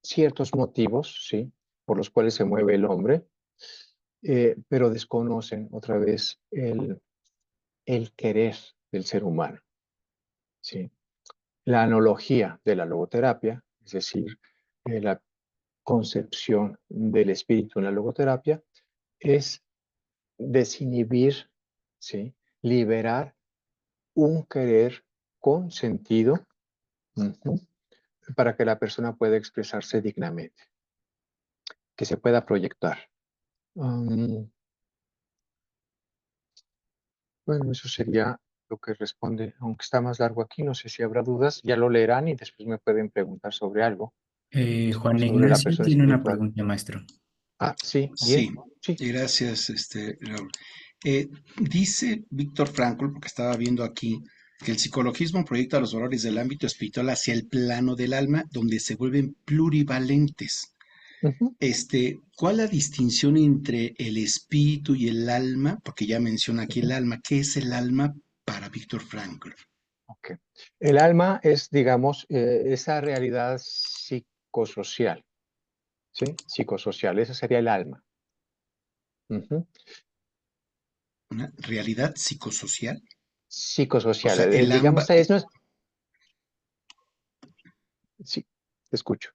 ciertos motivos, ¿sí? Por los cuales se mueve el hombre, pero desconocen otra vez el querer del ser humano, ¿sí? La analogía de la logoterapia, es decir, la concepción del espíritu en la logoterapia, es desinhibir, ¿sí? Liberar un querer con sentido, ujú, para que la persona pueda expresarse dignamente, que se pueda proyectar. Bueno, eso sería lo que responde, aunque está más largo aquí, no sé si habrá dudas, ya lo leerán y después me pueden preguntar sobre algo, Juan sobre la Ignacio persona tiene una espiritual. pregunta, maestro. Ah, sí, Sí, bien, sí. gracias, Raúl. Dice Víctor Frankl, porque estaba viendo aquí, que el psicologismo proyecta los valores del ámbito espiritual hacia el plano del alma, donde se vuelven plurivalentes. Ujú. ¿Cuál la distinción entre el espíritu y el alma? Porque ya menciona aquí el Ujú. alma. ¿Qué es el alma para Víctor Frankl? Ok. El alma es, digamos, esa realidad psicosocial, ¿sí? Psicosocial, ese sería el alma. Ujú. ¿Una realidad psicosocial? O Psicosocial, sea, el alma. digamos, es, no es- sí, te escucho.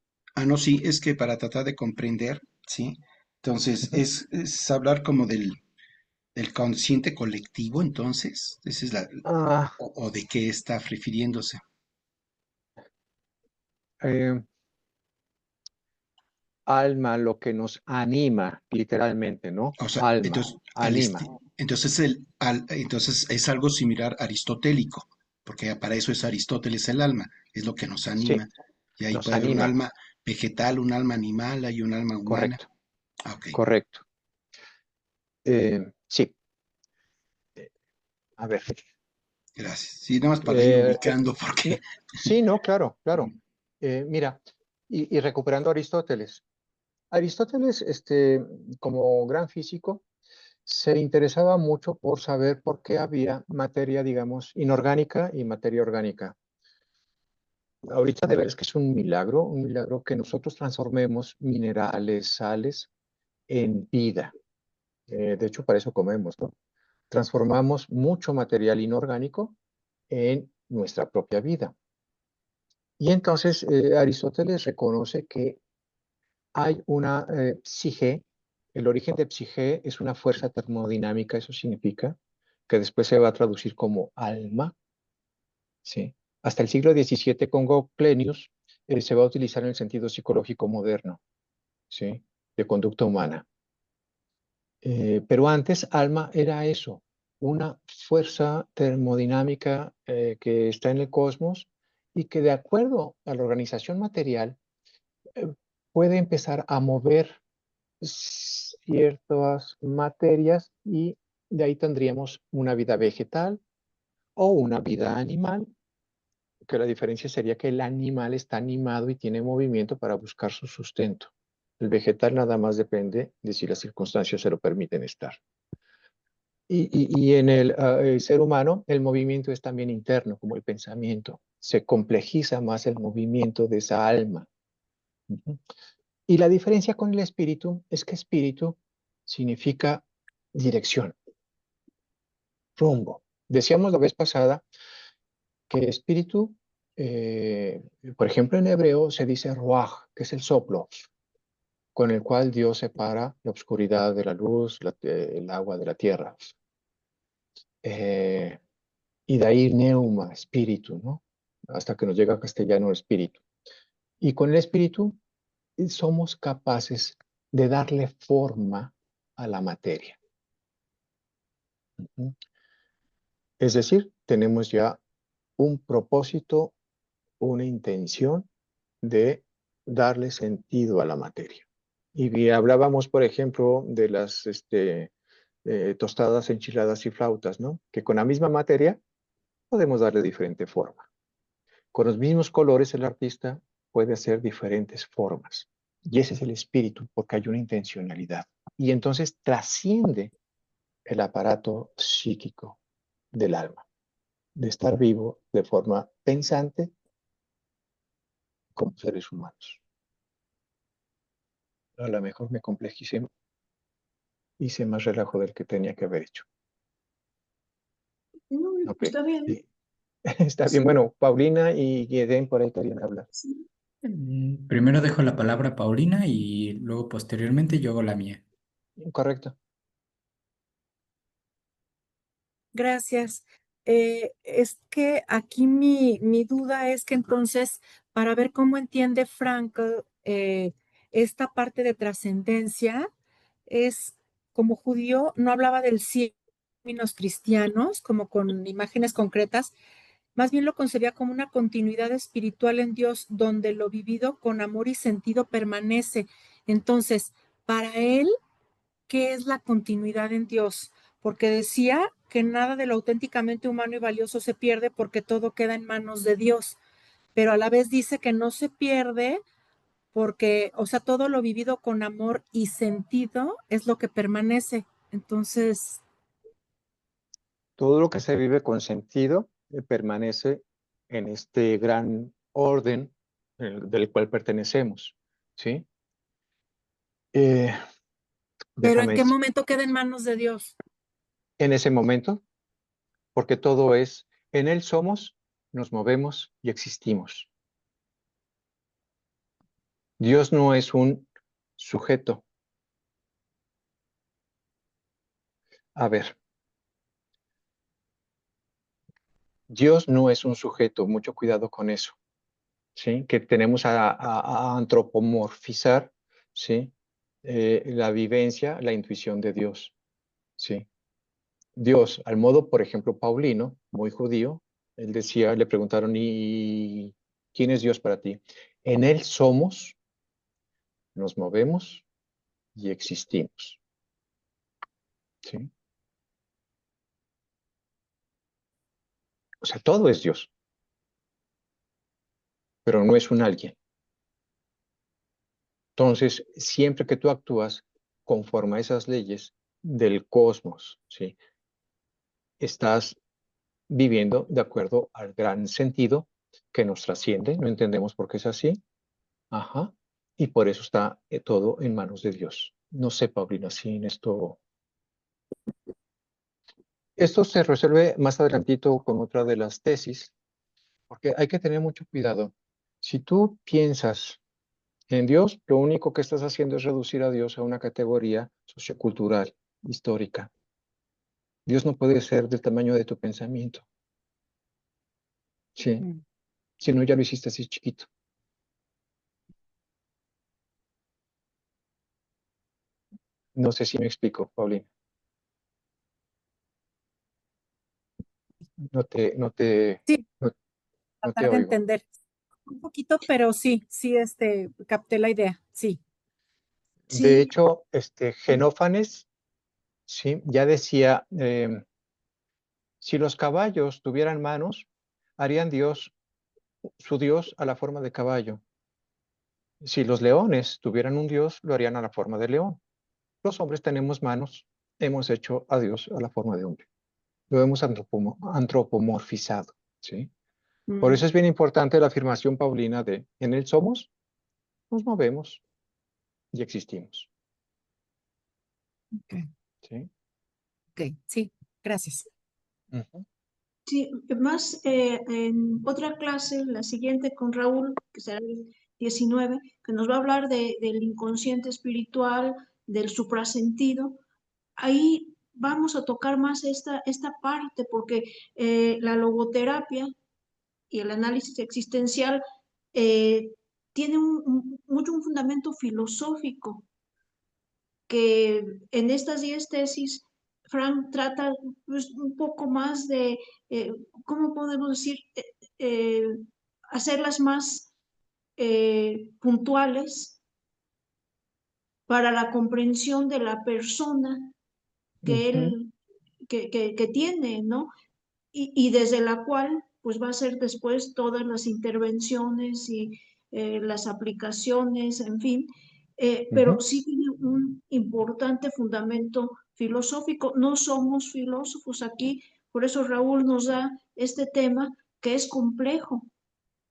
No, sí, es que para tratar de comprender, ¿sí? Entonces, Ujú. es hablar como del consciente colectivo, entonces, esa es Ah, o de qué está refiriéndose. eh, alma, lo que nos anima, literalmente, ¿no? O sea, Alma, entonces, anima. entonces es algo similar aristotélico, porque para eso es Aristóteles el alma, es lo que nos Sí, anima. Y ahí nos puede haber un anima. alma vegetal, un alma animal, hay un alma humana. Correcto, Ok, correcto. Sí, a ver. gracias. Sí, nada más para ir eh, eh, ubicando, porque. sí, no, claro, claro. Mira, y recuperando a Aristóteles. Aristóteles, como gran físico, se interesaba mucho por saber por qué había materia, digamos, inorgánica y materia orgánica. Ahorita de ver es que es un milagro que nosotros transformemos minerales, sales en vida. De hecho, para eso comemos, ¿no? Transformamos mucho material inorgánico en nuestra propia vida. Y entonces Aristóteles reconoce que hay una psique, el origen de psique es una fuerza termodinámica, eso significa que después se va a traducir como alma, ¿sí? Hasta el siglo XVII con Goclenius se va a utilizar en el sentido psicológico moderno, ¿sí? De conducta humana. Pero antes alma era eso, una fuerza termodinámica que está en el cosmos y que de acuerdo a la organización material eh, puede empezar a mover ciertas materias y de ahí tendríamos una vida vegetal o una vida animal, que la diferencia sería que el animal está animado y tiene movimiento para buscar su sustento. El vegetal nada más depende de si las circunstancias se lo permiten estar. Y en el ser humano, el movimiento es también interno, como el pensamiento. Se complejiza más el movimiento de esa alma. Ujú. Y la diferencia con el espíritu es que espíritu significa dirección, rumbo. Decíamos la vez pasada que espíritu, por ejemplo, en hebreo se dice ruach, que es el soplo, con el cual Dios separa la oscuridad de la luz, el agua de la tierra. Eh, y de ahí neuma, espíritu, ¿no? Hasta que nos llega a castellano espíritu. Y con el espíritu somos capaces de darle forma a la materia. Es decir, tenemos ya un propósito, una intención de darle sentido a la materia. Y hablábamos, por ejemplo, de las tostadas, enchiladas y flautas, ¿no? Que con la misma materia podemos darle diferente forma. Con los mismos colores el artista puede hacer diferentes formas. Y ese es el espíritu, porque hay una intencionalidad. Y entonces trasciende el aparato psíquico del alma, de estar vivo de forma pensante como seres humanos. A lo mejor me complejicé, hice más relajo del que tenía que haber hecho. No, Ok, está bien. sí. Está bien. Bueno, Paulina y Gueden por ahí querían hablar. Sí. Primero dejo la palabra a Paulina y luego posteriormente yo hago la mía. Correcto. Gracias. Es que aquí mi duda es que entonces, para ver cómo entiende Frankl esta parte de trascendencia, es como judío, no hablaba del cielo en términos cristianos, como con imágenes concretas, más bien lo concebía como una continuidad espiritual en Dios, donde lo vivido con amor y sentido permanece. Entonces, para él, ¿qué es la continuidad en Dios? Porque decía que nada de lo auténticamente humano y valioso se pierde porque todo queda en manos de Dios, pero a la vez dice que no se pierde porque, o sea, todo lo vivido con amor y sentido es lo que permanece. Entonces, Todo lo que se vive con sentido permanece en este gran orden del cual pertenecemos, ¿sí? ¿pero en Déjame qué decir, momento queda en manos de Dios? en ese momento, porque todo es, en Él somos, nos movemos y existimos. Dios no es un sujeto. A ver, Dios no es un sujeto, mucho cuidado con eso, ¿sí? Que tenemos a antropomorfizar, ¿sí? La vivencia, la intuición de Dios, ¿sí? Dios, al modo, por ejemplo, Paulino, muy judío, él decía, le preguntaron, ¿y quién es Dios para ti? En Él somos, nos movemos y existimos, ¿sí? O sea, todo es Dios, pero no es un alguien. Entonces, siempre que tú actúas conforme a esas leyes del cosmos, ¿sí? Estás viviendo de acuerdo al gran sentido que nos trasciende, no entendemos por qué es así, ajá, y por eso está todo en manos de Dios. No sé, Paulina, si en esto se resuelve más adelantito con otra de las tesis, porque hay que tener mucho cuidado. Si tú piensas en Dios, lo único que estás haciendo es reducir a Dios a una categoría sociocultural, histórica. Dios no puede ser del tamaño de tu pensamiento. Sí, si no, ya lo hiciste así chiquito. No sé si me explico, Paulina. Sí, No, no te tratar de oigo. entender un poquito, pero sí, capté la idea, sí. De Sí, hecho, Genófanes, sí, ya decía, si los caballos tuvieran manos, harían su Dios a la forma de caballo. Si los leones tuvieran un Dios, lo harían a la forma de león. Los hombres tenemos manos, hemos hecho a Dios a la forma de hombre. Lo hemos antropomorfizado, ¿sí? Por eso es bien importante la afirmación paulina de en Él somos, nos movemos y existimos, Ok, ¿sí? ok, sí, gracias. Ujú. sí, más en otra clase, la siguiente con Raúl, que será el 19, que nos va a hablar del inconsciente espiritual, del suprasentido. Ahí vamos a tocar más esta parte, porque la logoterapia y el análisis existencial tiene mucho un fundamento filosófico que en estas 10 tesis Frank trata pues, un poco más de, ¿cómo podemos decir? Hacerlas más puntuales para la comprensión de la persona que él que tiene, ¿no? Y desde la cual pues va a ser después todas las intervenciones y las aplicaciones, en fin, pero sí tiene un importante fundamento filosófico. No somos filósofos aquí, por eso Raúl nos da este tema que es complejo.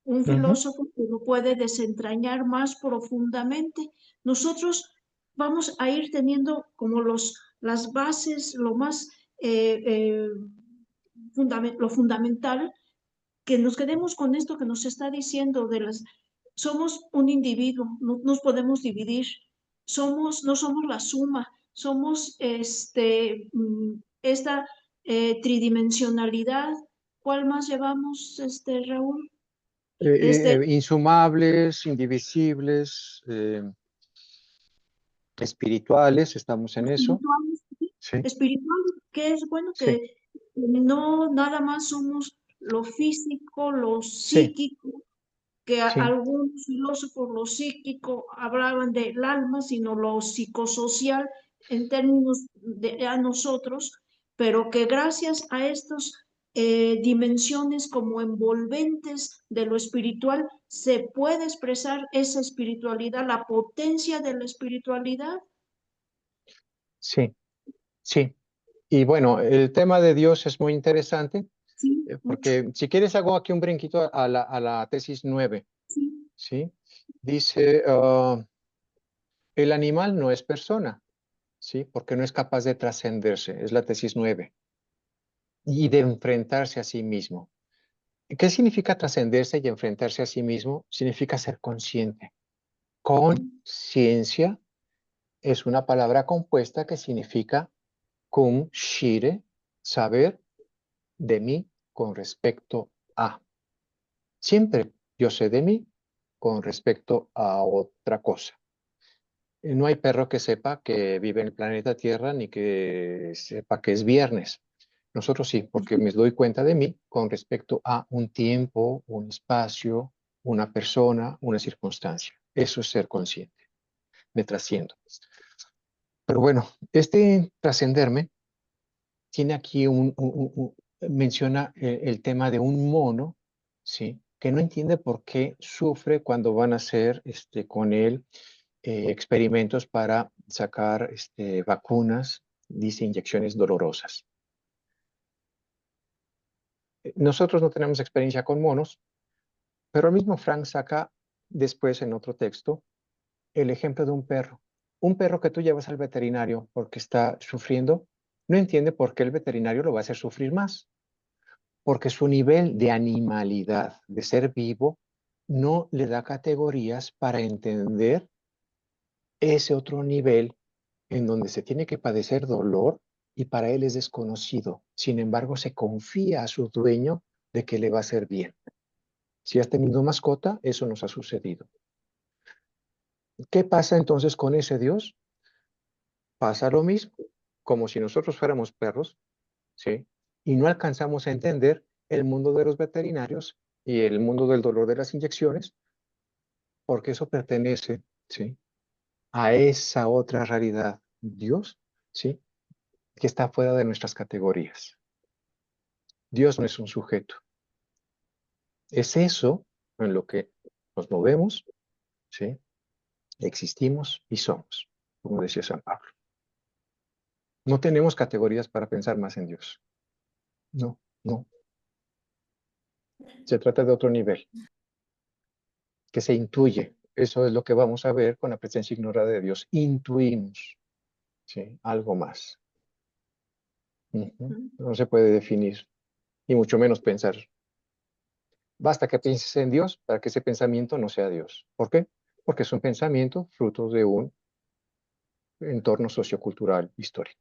Un filósofo que lo puede desentrañar más profundamente. Nosotros vamos a ir teniendo como las bases, lo más lo fundamental, que nos quedemos con esto que nos está diciendo somos un individuo, no nos podemos dividir, no somos la suma, somos esta tridimensionalidad. ¿Cuál más llevamos, Raúl? Insumables, indivisibles, espirituales, estamos en eso. Sí, Espiritual, que es bueno sí, que no nada más somos lo físico, lo sí, psíquico, que sí. algunos filósofos lo psíquico hablaban del alma, sino lo psicosocial en términos de a nosotros, pero que gracias a estas dimensiones como envolventes de lo espiritual se puede expresar esa espiritualidad, la potencia de la espiritualidad. Sí, sí. Y bueno, el tema de Dios es muy interesante, Sí, mucho. porque si quieres hago aquí un brinquito a la tesis 9, Sí. ¿sí? Dice, el animal no es persona, ¿sí? Porque no es capaz de trascenderse, es la tesis 9, y de enfrentarse a sí mismo. ¿Qué significa trascenderse y enfrentarse a sí mismo? Significa ser consciente. Conciencia es una palabra compuesta que significa cum shire, saber de mí con respecto a. Siempre yo sé de mí con respecto a otra cosa. No hay perro que sepa que vive en el planeta Tierra ni que sepa que es viernes. Nosotros sí, porque me doy cuenta de mí con respecto a un tiempo, un espacio, una persona, una circunstancia. Eso es ser consciente. Me trasciendo. Pero bueno, este trascenderme tiene aquí menciona el tema de un mono, ¿sí? Que no entiende por qué sufre cuando van a hacer con él experimentos para sacar vacunas, dice inyecciones dolorosas. Nosotros no tenemos experiencia con monos, pero el mismo Frank saca después en otro texto el ejemplo de un perro. Un perro que tú llevas al veterinario porque está sufriendo, no entiende por qué el veterinario lo va a hacer sufrir más. Porque su nivel de animalidad, de ser vivo, no le da categorías para entender ese otro nivel en donde se tiene que padecer dolor y para él es desconocido. Sin embargo, se confía a su dueño de que le va a hacer bien. Si has tenido mascota, eso nos ha sucedido. ¿Qué pasa entonces con ese Dios? Pasa lo mismo, como si nosotros fuéramos perros, ¿sí? Y no alcanzamos a entender el mundo de los veterinarios y el mundo del dolor de las inyecciones, porque eso pertenece, ¿sí? A esa otra realidad, Dios, ¿sí? Que está fuera de nuestras categorías. Dios no es un sujeto. Es eso en lo que nos movemos, ¿sí? Existimos y somos, como decía San Pablo. No tenemos categorías para pensar más en Dios. No, no. Se trata de otro nivel, que se intuye. Eso es lo que vamos a ver con la presencia ignorada de Dios. Intuimos, ¿sí? Algo más. No se puede definir, y mucho menos pensar. Basta que pienses en Dios para que ese pensamiento no sea Dios. ¿Por qué? Porque es un pensamiento fruto de un entorno sociocultural histórico.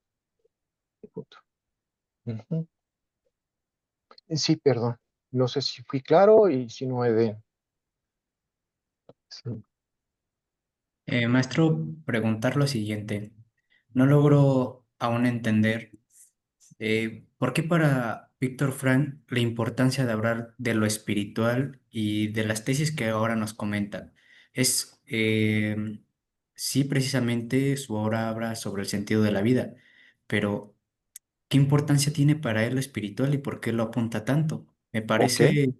Punto. Sí, perdón. No sé si fui claro y si no, Eden. Sí. Maestro, preguntar lo siguiente. No logro aún entender por qué para Víctor Frank la importancia de hablar de lo espiritual y de las tesis que ahora nos comenta. Es, sí, precisamente su obra habla sobre el sentido de la vida, pero ¿qué importancia tiene para él lo espiritual y por qué lo apunta tanto? Me Ok. parece,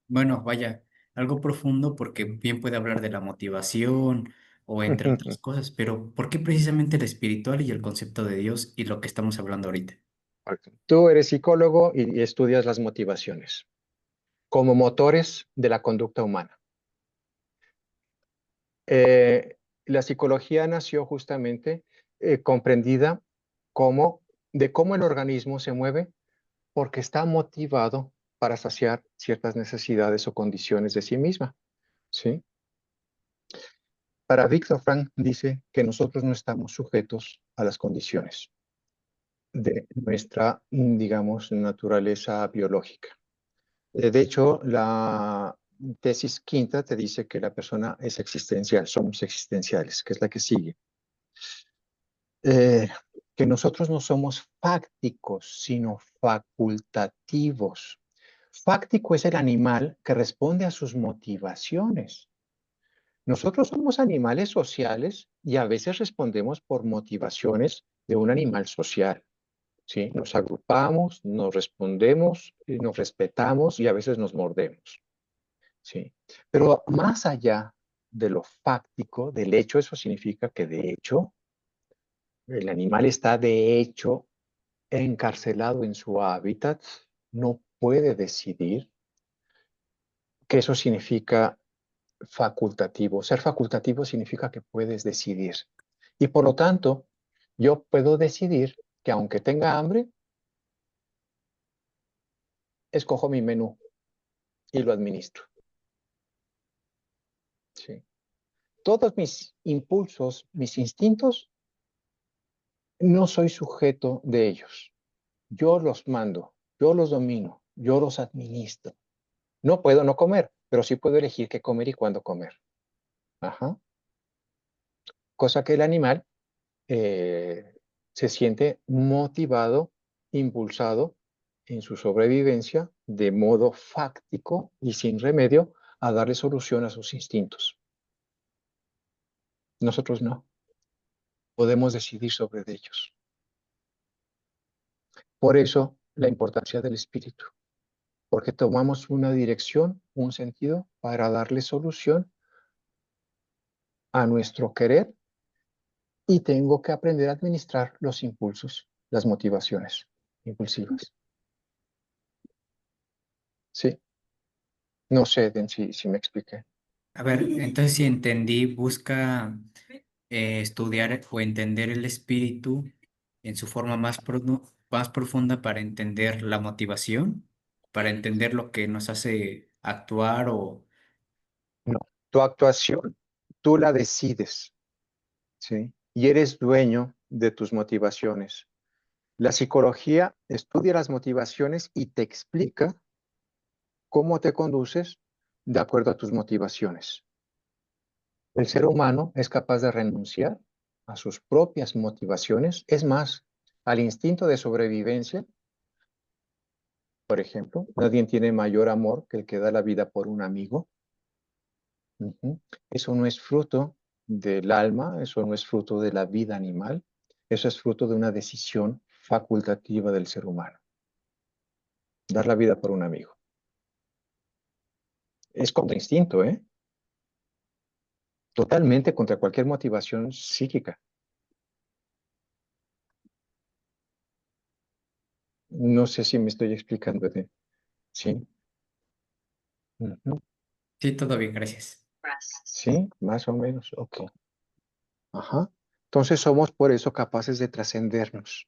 bueno, vaya, algo profundo porque bien puede hablar de la motivación o entre otras cosas, pero ¿por qué precisamente el espiritual y el concepto de Dios y lo que estamos hablando ahorita? Tú eres psicólogo y estudias las motivaciones como motores de la conducta humana. La psicología nació justamente comprendida como de cómo el organismo se mueve porque está motivado para saciar ciertas necesidades o condiciones de sí misma, ¿sí? Para Viktor Frank dice que nosotros no estamos sujetos a las condiciones de nuestra, digamos, naturaleza biológica. De hecho, la tesis quinta te dice que la persona es existencial, somos existenciales, que es la que sigue. Eh, que nosotros no somos fácticos, sino facultativos. Fáctico es el animal que responde a sus motivaciones. Nosotros somos animales sociales y a veces respondemos por motivaciones de un animal social. ¿Sí? Nos agrupamos, nos respondemos, nos respetamos y a veces nos mordemos. ¿Sí? Pero más allá de lo fáctico, del hecho, eso significa que de hecho el animal está de hecho encarcelado en su hábitat, no puede decidir, que eso significa facultativo. Ser facultativo significa que puedes decidir. Y por lo tanto, yo puedo decidir que aunque tenga hambre, escojo mi menú y lo administro. ¿Sí? Todos mis impulsos, mis instintos, no soy sujeto de ellos. Yo los mando, yo los domino, yo los administro. No puedo no comer, pero sí puedo elegir qué comer y cuándo comer. Ajá. Cosa que el animal se siente motivado, impulsado en su sobrevivencia de modo fáctico y sin remedio a darle solución a sus instintos. Nosotros no. Podemos decidir sobre ellos. Por eso la importancia del espíritu, porque tomamos una dirección, un sentido para darle solución a nuestro querer y tengo que aprender a administrar los impulsos, las motivaciones impulsivas. Sí, no sé si me expliqué. A ver, entonces si entendí, busca estudiar o entender el espíritu en su forma más profunda para entender la motivación, para entender lo que nos hace actuar o... No, tu actuación, tú la decides, ¿sí? Y eres dueño de tus motivaciones. La psicología estudia las motivaciones y te explica cómo te conduces de acuerdo a tus motivaciones. El ser humano es capaz de renunciar a sus propias motivaciones, es más, al instinto de sobrevivencia. Por ejemplo, nadie tiene mayor amor que el que da la vida por un amigo. Eso no es fruto del alma, eso no es fruto de la vida animal, eso es fruto de una decisión facultativa del ser humano. Dar la vida por un amigo. Es contra instinto, ¿eh? Totalmente contra cualquier motivación psíquica. No sé si me estoy explicando. ¿Sí? Sí, todo bien, gracias. Sí, más o menos. Ok. Ajá. Entonces somos por eso capaces de trascendernos.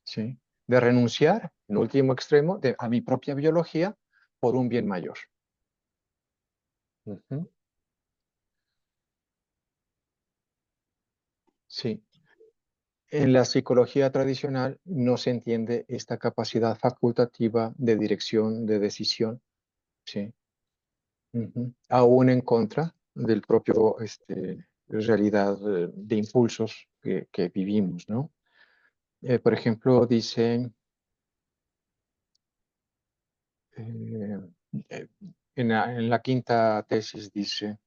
¿Sí? De renunciar, en último extremo, a mi propia biología por un bien mayor. Sí. En la psicología tradicional no se entiende esta capacidad facultativa de dirección, de decisión. ¿Sí? Aún en contra del propio realidad de impulsos que vivimos, ¿no? Por ejemplo, dice en la quinta tesis dice,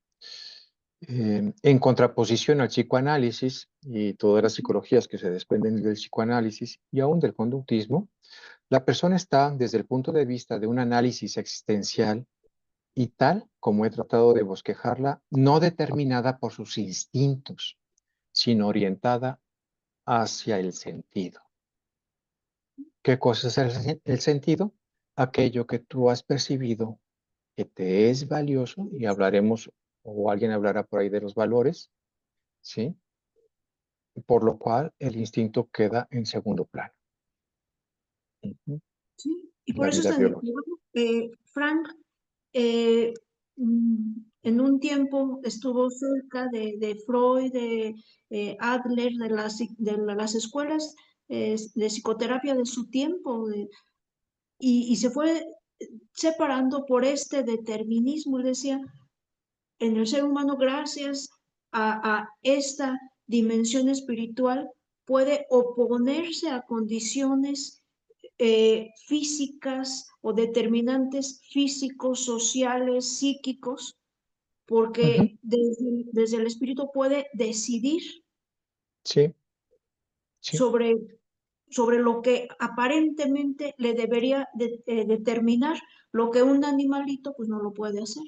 en contraposición al psicoanálisis y todas las psicologías que se desprenden del psicoanálisis y aún del conductismo, la persona está desde el punto de vista de un análisis existencial y tal como he tratado de bosquejarla, no determinada por sus instintos, sino orientada hacia el sentido. ¿Qué cosa es el sentido? Aquello que tú has percibido que te es valioso, y hablaremos, o alguien hablará por ahí de los valores, ¿sí? Por lo cual el instinto queda en segundo plano. Sí, y por La eso es vida tan biológica. Frank en un tiempo estuvo cerca de Freud, de Adler, de las escuelas de psicoterapia de su tiempo, y se fue separando por este determinismo. Él decía, en el ser humano, gracias a esta dimensión espiritual, puede oponerse a condiciones físicas o determinantes físicos, sociales, psíquicos, porque desde el espíritu puede decidir Sí, sí. sobre lo que aparentemente le debería determinar, lo que un animalito pues no lo puede hacer.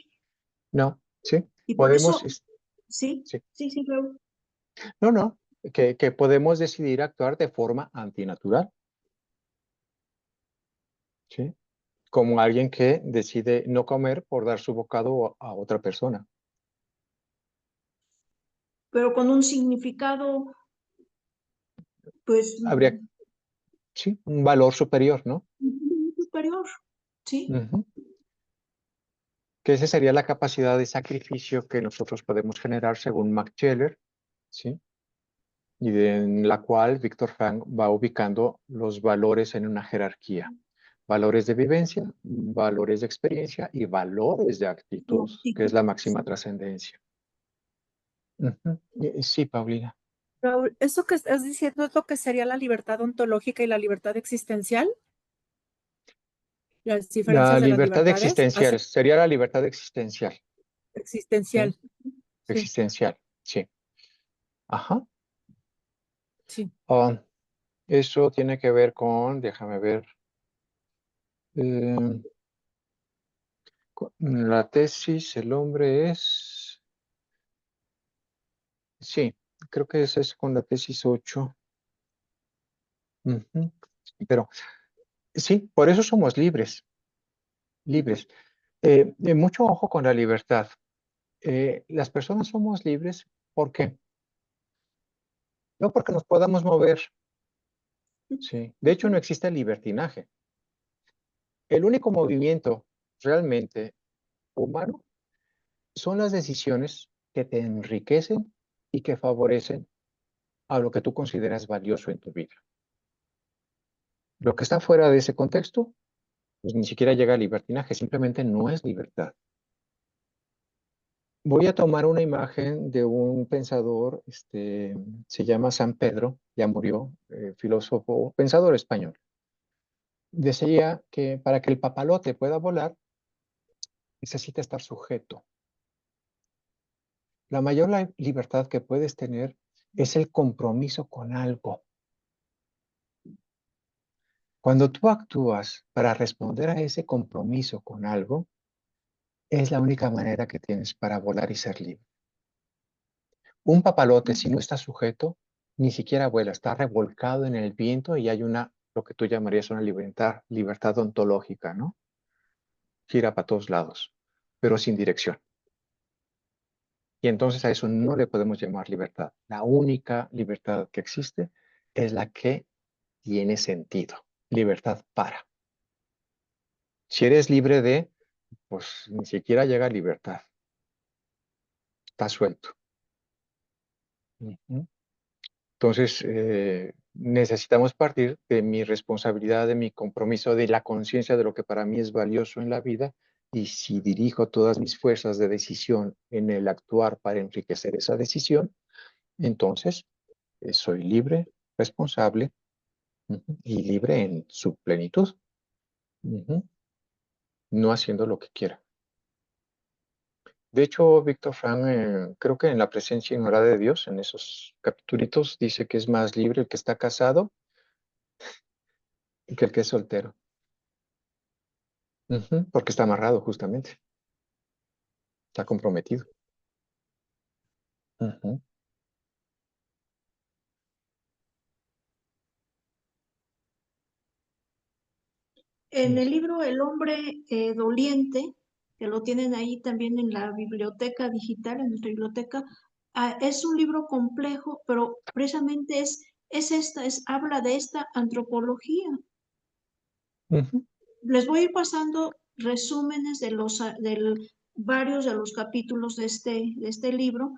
No, sí. Y por Podemos, eso, sí, sí. sí, Raúl. No, que podemos decidir actuar de forma antinatural. ¿Sí? Como alguien que decide no comer por dar su bocado a otra persona. Pero con un significado, pues, Habría, sí, un valor superior, ¿no? superior, ¿sí? Que esa sería la capacidad de sacrificio que nosotros podemos generar según Max Scheler, ¿sí? Y en la cual Viktor Frank va ubicando los valores en una jerarquía. Valores de vivencia, valores de experiencia y valores de actitud, que es la máxima trascendencia. Sí, Paulina. Raúl, ¿eso que estás diciendo es lo que sería la libertad ontológica y la libertad existencial? Las La diferencias de las libertad libertades. existencial, sería la libertad existencial. Existencial. ¿Sí? Sí, Existencial, sí. Ajá. sí. Eso tiene que ver con, déjame ver, con la tesis, el hombre es, sí, creo que es con la tesis 8. Pero sí, por eso somos libres, libres. Mucho ojo con la libertad. Las personas somos libres, ¿por qué? No porque nos podamos mover, sí. De hecho, no existe el libertinaje. El único movimiento realmente humano son las decisiones que te enriquecen y que favorecen a lo que tú consideras valioso en tu vida. Lo que está fuera de ese contexto, pues ni siquiera llega a libertinaje, simplemente no es libertad. Voy a tomar una imagen de un pensador, se llama San Pedro, ya murió, filósofo, pensador español. Decía que para que el papalote pueda volar, necesita estar sujeto. La mayor libertad que puedes tener es el compromiso con algo. Cuando tú actúas para responder a ese compromiso con algo, es la única manera que tienes para volar y ser libre. Un papalote, si no está sujeto, ni siquiera vuela, está revolcado en el viento y hay lo que tú llamarías una libertad ontológica, ¿no? Gira para todos lados, pero sin dirección. Y entonces a eso no le podemos llamar libertad. La única libertad que existe es la que tiene sentido. Libertad para. Si eres libre de, pues ni siquiera llega a libertad. Está suelto. Entonces, necesitamos partir de mi responsabilidad, de mi compromiso, de la conciencia de lo que para mí es valioso en la vida y si dirijo todas mis fuerzas de decisión en el actuar para enriquecer esa decisión, entonces soy libre, responsable y libre en su plenitud, no haciendo lo que quiera. De hecho, Víctor Frank, creo que en La presencia ignorada de Dios, en esos capítulos, dice que es más libre el que está casado que el que es soltero. Porque está amarrado justamente, está comprometido. En el libro El hombre doliente, que lo tienen ahí también en la biblioteca digital, en nuestra biblioteca, es un libro complejo, pero precisamente habla de esta antropología. Les voy a ir pasando resúmenes de varios de los capítulos de este libro,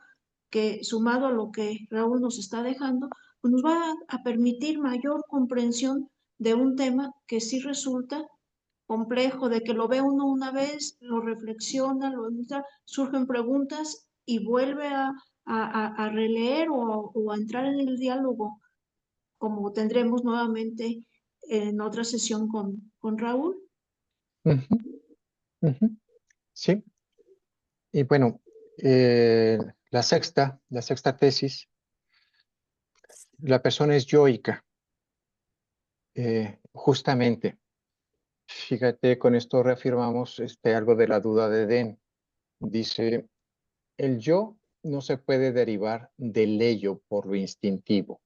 que sumado a lo que Raúl nos está dejando, pues nos va a permitir mayor comprensión de un tema que sí resulta complejo, de que lo ve uno una vez, lo reflexiona, surgen preguntas y vuelve a releer o a entrar en el diálogo, como tendremos nuevamente en otra sesión con Raúl. Sí. Y bueno, la sexta tesis, la persona es yoica. Justamente, fíjate, con esto reafirmamos algo de la duda de Den. Dice, el yo no se puede derivar del ello por lo instintivo.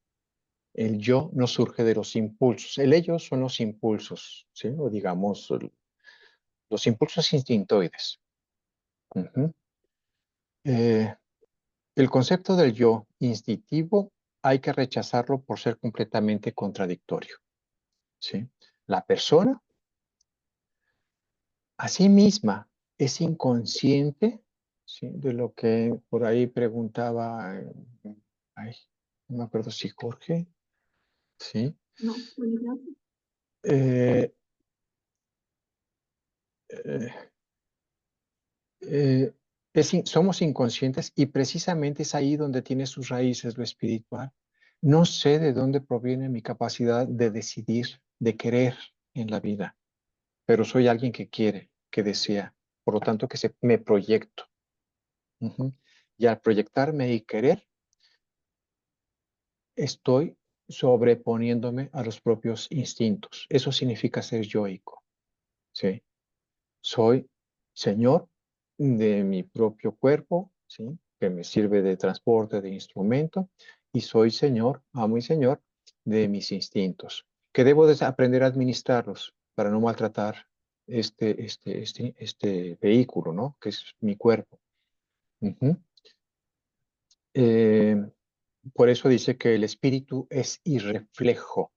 El yo no surge de los impulsos. El ello son los impulsos, ¿sí? O digamos, los impulsos instintoides. El concepto del yo instintivo hay que rechazarlo por ser completamente contradictorio, ¿sí? La persona a sí misma es inconsciente, ¿sí? De lo que por ahí preguntaba, no me acuerdo si Jorge, ¿sí? No, Eh, somos inconscientes y precisamente es ahí donde tiene sus raíces lo espiritual. No sé de dónde proviene mi capacidad de decidir, de querer en la vida, pero soy alguien que quiere, que desea, por lo tanto me proyecto. Y al proyectarme y querer, estoy sobreponiéndome a los propios instintos. Eso significa ser yoico, ¿sí? Soy señor de mi propio cuerpo, ¿sí? Que me sirve de transporte, de instrumento, y soy señor, amo y señor de mis instintos, que debo aprender a administrarlos para no maltratar este vehículo, ¿no? Que es mi cuerpo. Por eso dice que el espíritu es irreflejo.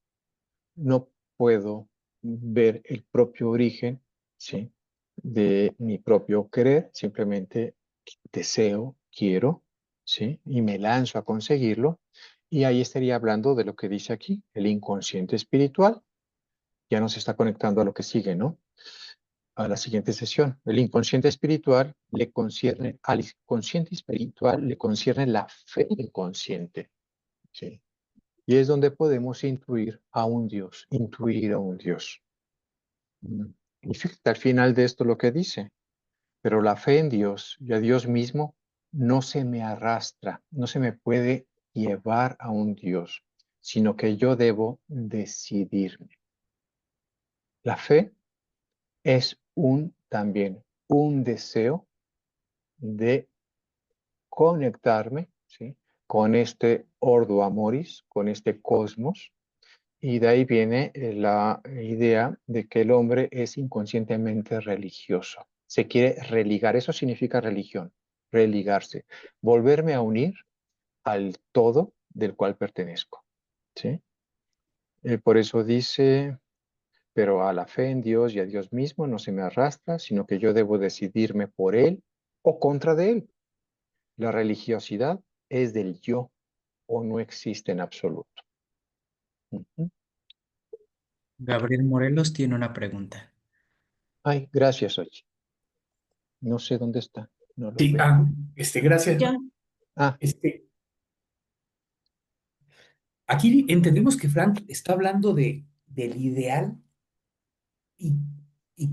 No puedo ver el propio origen, ¿sí? De mi propio querer, simplemente deseo, quiero, ¿sí? Y me lanzo a conseguirlo. Y ahí estaría hablando de lo que dice aquí, el inconsciente espiritual. Ya nos está conectando a lo que sigue, ¿no? A la siguiente sesión. El inconsciente espiritual al inconsciente espiritual le concierne la fe inconsciente, ¿sí? Y es donde podemos intuir a un Dios. Y fíjate al final de esto lo que dice, pero la fe en Dios y a Dios mismo no se me arrastra, no se me puede llevar a un Dios, sino que yo debo decidirme. La fe es también un deseo de conectarme, ¿sí? Con este ordo amoris, con este cosmos. Y de ahí viene la idea de que el hombre es inconscientemente religioso. Se quiere religar, eso significa religión, religarse, volverme a unir al todo del cual pertenezco, ¿sí? Por eso dice, pero a la fe en Dios y a Dios mismo no se me arrastra, sino que yo debo decidirme por Él o contra de Él. La religiosidad es del yo o no existe en absoluto. Gabriel Morelos tiene una pregunta. Ay, gracias, Ochi. No sé dónde está. No lo Sí, veo. gracias. Ya, Ah, Aquí entendemos que Frank está hablando del ideal y, y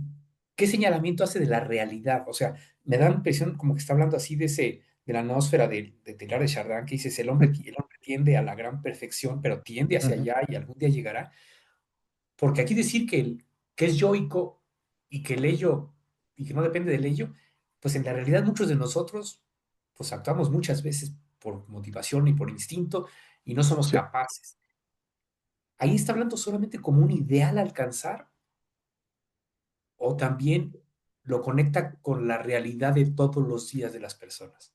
qué señalamiento hace de la realidad. O sea, me da la impresión como que está hablando así de la noósfera de Teilhard de Chardin, que dices, el hombre tiende a la gran perfección, pero tiende hacia ujú, allá y algún día llegará. Porque aquí decir que es yoico y que el ello y que no depende del ello, pues en la realidad muchos de nosotros pues actuamos muchas veces por motivación y por instinto y no somos sí. capaces. Ahí está hablando solamente como un ideal a alcanzar o también lo conecta con la realidad de todos los días de las personas.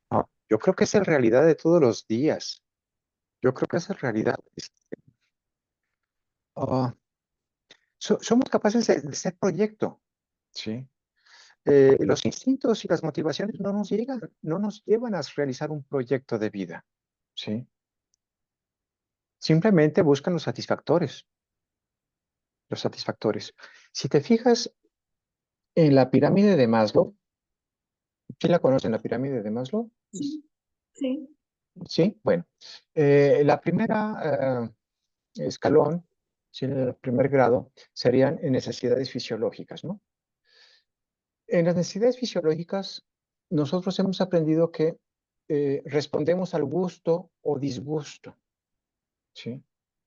Ah, yo creo que es en realidad de todos los días. Yo creo que es en realidad. Ah, somos capaces de ser proyecto, ¿sí? Los instintos y las motivaciones no nos llevan a realizar un proyecto de vida, ¿sí? Simplemente buscan los satisfactores, los satisfactores. Si te fijas en la pirámide de Maslow, ¿sí la conocen, la pirámide de Maslow? sí, sí. Sí, bueno. La primera escalón, ¿sí? El primer grado, serían en necesidades fisiológicas, ¿no? En las necesidades fisiológicas, nosotros hemos aprendido que respondemos al gusto o disgusto, ¿sí?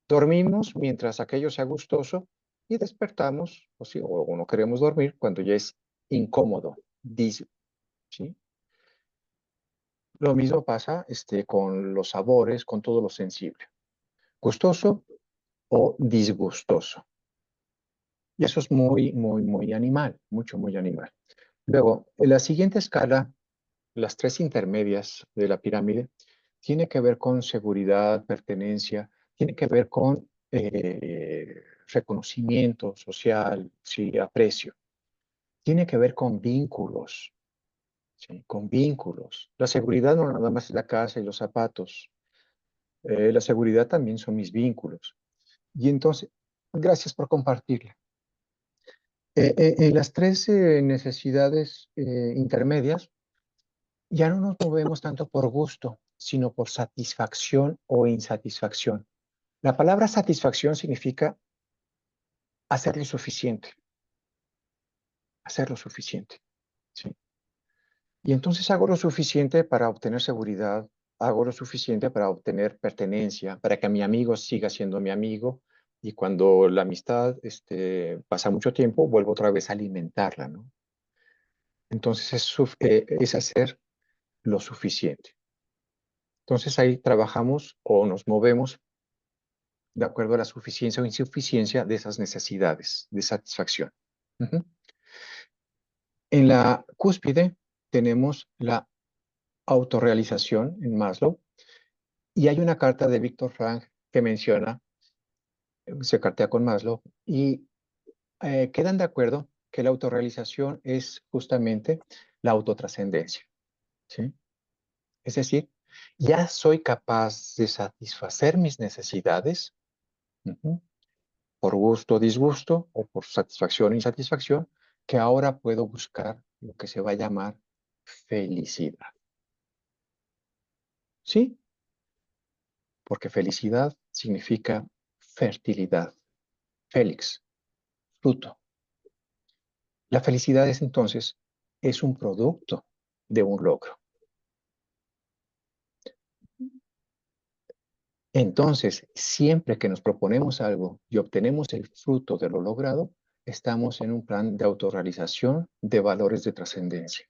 Dormimos mientras aquello sea gustoso y despertamos, o no queremos dormir cuando ya es incómodo, ¿sí? Lo mismo pasa con los sabores, con todo lo sensible, gustoso o disgustoso. Y eso es muy animal, muy animal. Luego, en la siguiente escala, las tres intermedias de la pirámide, tiene que ver con seguridad, pertenencia, tiene que ver con reconocimiento social, sí, aprecio. Tiene que ver con vínculos, ¿sí? Con vínculos. La seguridad no nada más es la casa y los zapatos. La seguridad también son mis vínculos. Y entonces, gracias por compartirla. En las tres necesidades intermedias, ya no nos movemos tanto por gusto, sino por satisfacción o insatisfacción. La palabra satisfacción significa hacer lo suficiente, hacer lo suficiente, ¿sí? Y entonces hago lo suficiente para obtener seguridad, hago lo suficiente para obtener pertenencia, para que mi amigo siga siendo mi amigo, y cuando la amistad pasa mucho tiempo, vuelvo otra vez a alimentarla, ¿no? Entonces es hacer lo suficiente. Entonces ahí trabajamos o nos movemos de acuerdo a la suficiencia o insuficiencia de esas necesidades de satisfacción. Ujú. En la cúspide tenemos la autorrealización en Maslow y hay una carta de Viktor Frankl que menciona, se cartea con Maslow y quedan de acuerdo que la autorrealización es justamente la autotrascendencia, ¿sí? Es decir, ya soy capaz de satisfacer mis necesidades, ujú, por gusto o disgusto, o por satisfacción o insatisfacción, que ahora puedo buscar lo que se va a llamar felicidad. ¿Sí? Porque felicidad significa fertilidad, félix, fruto. La felicidad es entonces un producto de un logro. Entonces, siempre que nos proponemos algo y obtenemos el fruto de lo logrado, estamos en un plan de autorrealización de valores de trascendencia.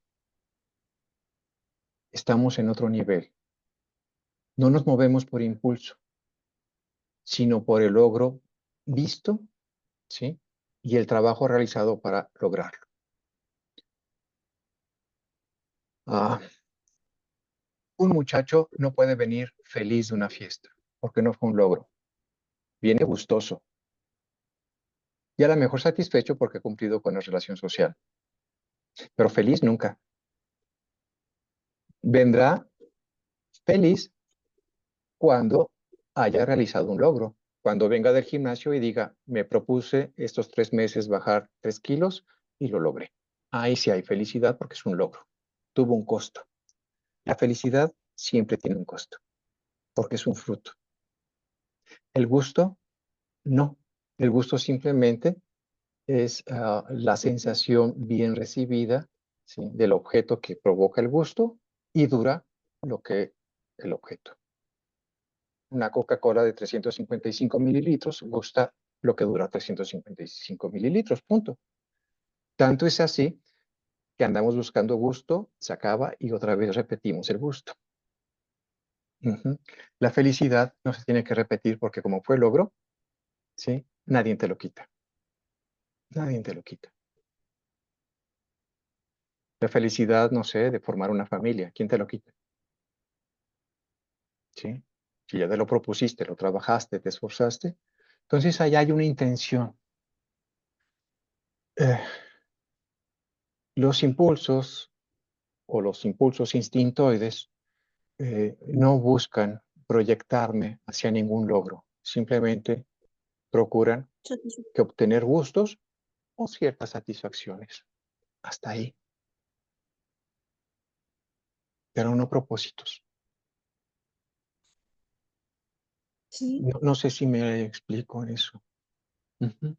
Estamos en otro nivel. No nos movemos por impulso, sino por el logro visto, ¿sí? Y el trabajo realizado para lograrlo. Ah, un muchacho no puede venir feliz de una fiesta, porque no fue un logro. Viene gustoso y a lo mejor satisfecho porque ha cumplido con la relación social, pero feliz nunca. Vendrá feliz cuando haya realizado un logro. Cuando venga del gimnasio y diga, me propuse estos 3 meses bajar 3 kilos y lo logré. Ahí sí hay felicidad porque es un logro. Tuvo un costo. La felicidad siempre tiene un costo porque es un fruto. El gusto, no. El gusto simplemente es la sensación bien recibida, ¿sí?, del objeto que provoca el gusto y dura lo que el objeto. Una Coca-Cola de 355 mililitros gusta lo que dura 355 mililitros, punto. Tanto es así que andamos buscando gusto, se acaba y otra vez repetimos el gusto. Ujú. La felicidad no se tiene que repetir porque como fue logro, ¿sí?, nadie te lo quita. Nadie te lo quita. La felicidad, no sé, de formar una familia, ¿quién te lo quita? ¿Sí? Si ya te lo propusiste, lo trabajaste, te esforzaste, entonces ahí hay una intención. Eh, los impulsos o los impulsos instintoides no buscan proyectarme hacia ningún logro, simplemente procuran que obtener gustos o ciertas satisfacciones. Hasta ahí. Pero no propósitos. Sí, No sé si me explico en eso. Ujú.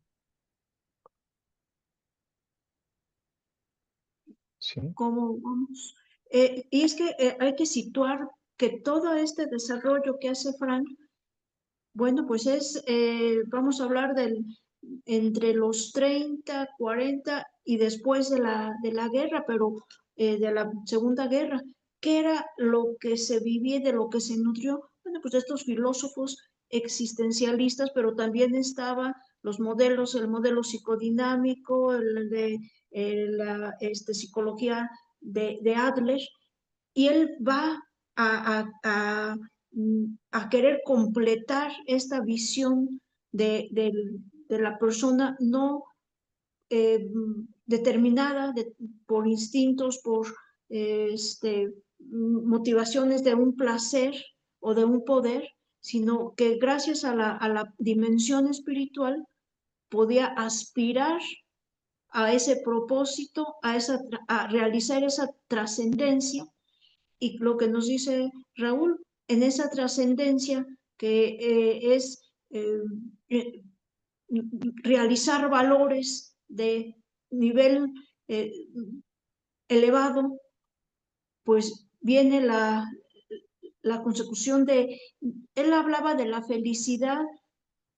Sí. ¿cómo vamos? Y es que hay que situar que todo este desarrollo que hace Frank, bueno, pues vamos a hablar entre los 30, 40 y después de la guerra, pero de la Segunda Guerra. ¿Qué era lo que se vivía, de lo que se nutrió? Bueno, pues estos filósofos existencialistas, pero también estaba los modelos, el modelo psicodinámico, el de la psicología de Adler, y él va a querer completar esta visión de la persona no determinada por instintos, por motivaciones de un placer o de un poder, sino que gracias a la dimensión espiritual podía aspirar a ese propósito, a realizar esa trascendencia. Y lo que nos dice Raúl, en esa trascendencia que es eh, realizar valores de nivel eh, elevado, pues viene la consecución él hablaba de la felicidad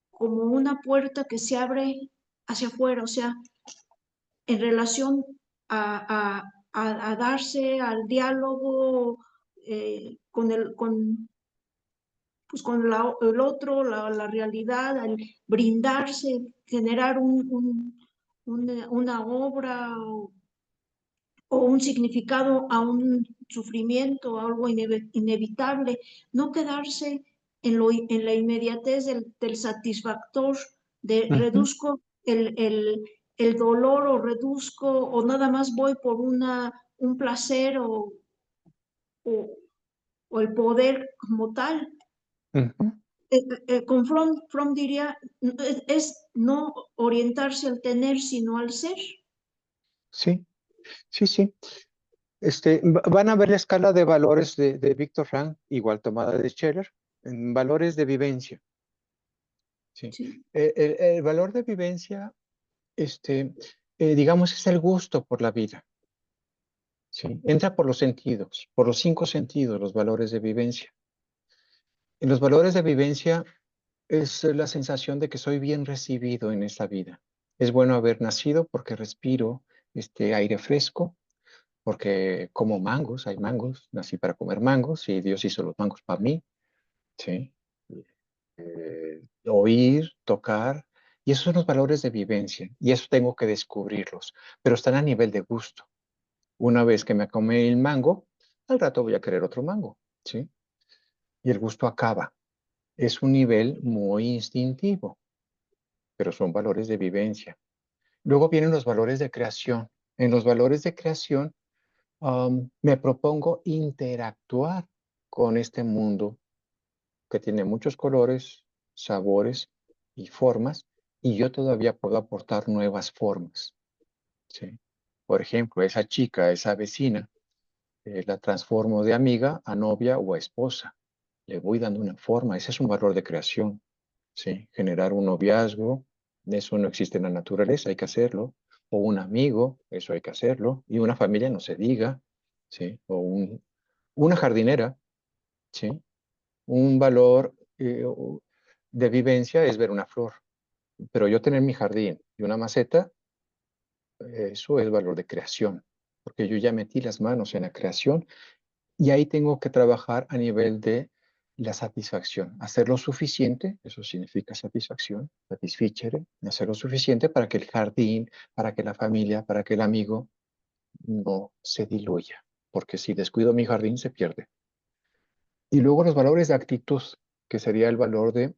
como una puerta que se abre hacia afuera, o sea, en relación a darse al diálogo pues con el otro, la realidad, al brindarse, generar una obra o un significado a un sufrimiento, a algo inevitable, no quedarse en la inmediatez del satisfactor, de Ujú. reduzco el dolor o reduzco o nada más voy por un placer o, o el poder como tal. Ujú. Con Fromm diría, es no orientarse al tener, sino al ser. Sí, sí, sí. Van a ver la escala de valores de Viktor Frank, igual tomada de Scheller, en valores de vivencia. Sí. Sí. El valor de vivencia, digamos, es el gusto por la vida. Sí. Entra por los sentidos, por los 5 sentidos, los valores de vivencia. En los valores de vivencia es la sensación de que soy bien recibido en esta vida. Es bueno haber nacido porque respiro aire fresco, porque como mangos, hay mangos, nací para comer mangos y Dios hizo los mangos para mí, ¿sí? Oír, tocar, y esos son los valores de vivencia, y eso tengo que descubrirlos, pero están a nivel de gusto. Una vez que me comí el mango, al rato voy a querer otro mango, ¿sí? Y el gusto acaba. Es un nivel muy instintivo, pero son valores de vivencia. Luego vienen los valores de creación. En los valores de creación, me propongo interactuar con este mundo que tiene muchos colores, sabores y formas, y yo todavía puedo aportar nuevas formas, ¿sí? Por ejemplo, esa chica, esa vecina, la transformo de amiga a novia o a esposa. Le voy dando una forma. Ese es un valor de creación. ¿Sí? Generar un noviazgo, eso no existe en la naturaleza, hay que hacerlo. O un amigo, eso hay que hacerlo. Y una familia, no se diga. ¿Sí? O una jardinera, ¿sí? Un valor de vivencia es ver una flor. Pero yo tener mi jardín y una maceta, eso es valor de creación. Porque yo ya metí las manos en la creación y ahí tengo que trabajar a nivel de la satisfacción. Hacer lo suficiente, eso significa satisfacción, satisficere, hacer lo suficiente para que el jardín, para que la familia, para que el amigo no se diluya. Porque si descuido mi jardín, se pierde. Y luego los valores de actitud, que sería el valor de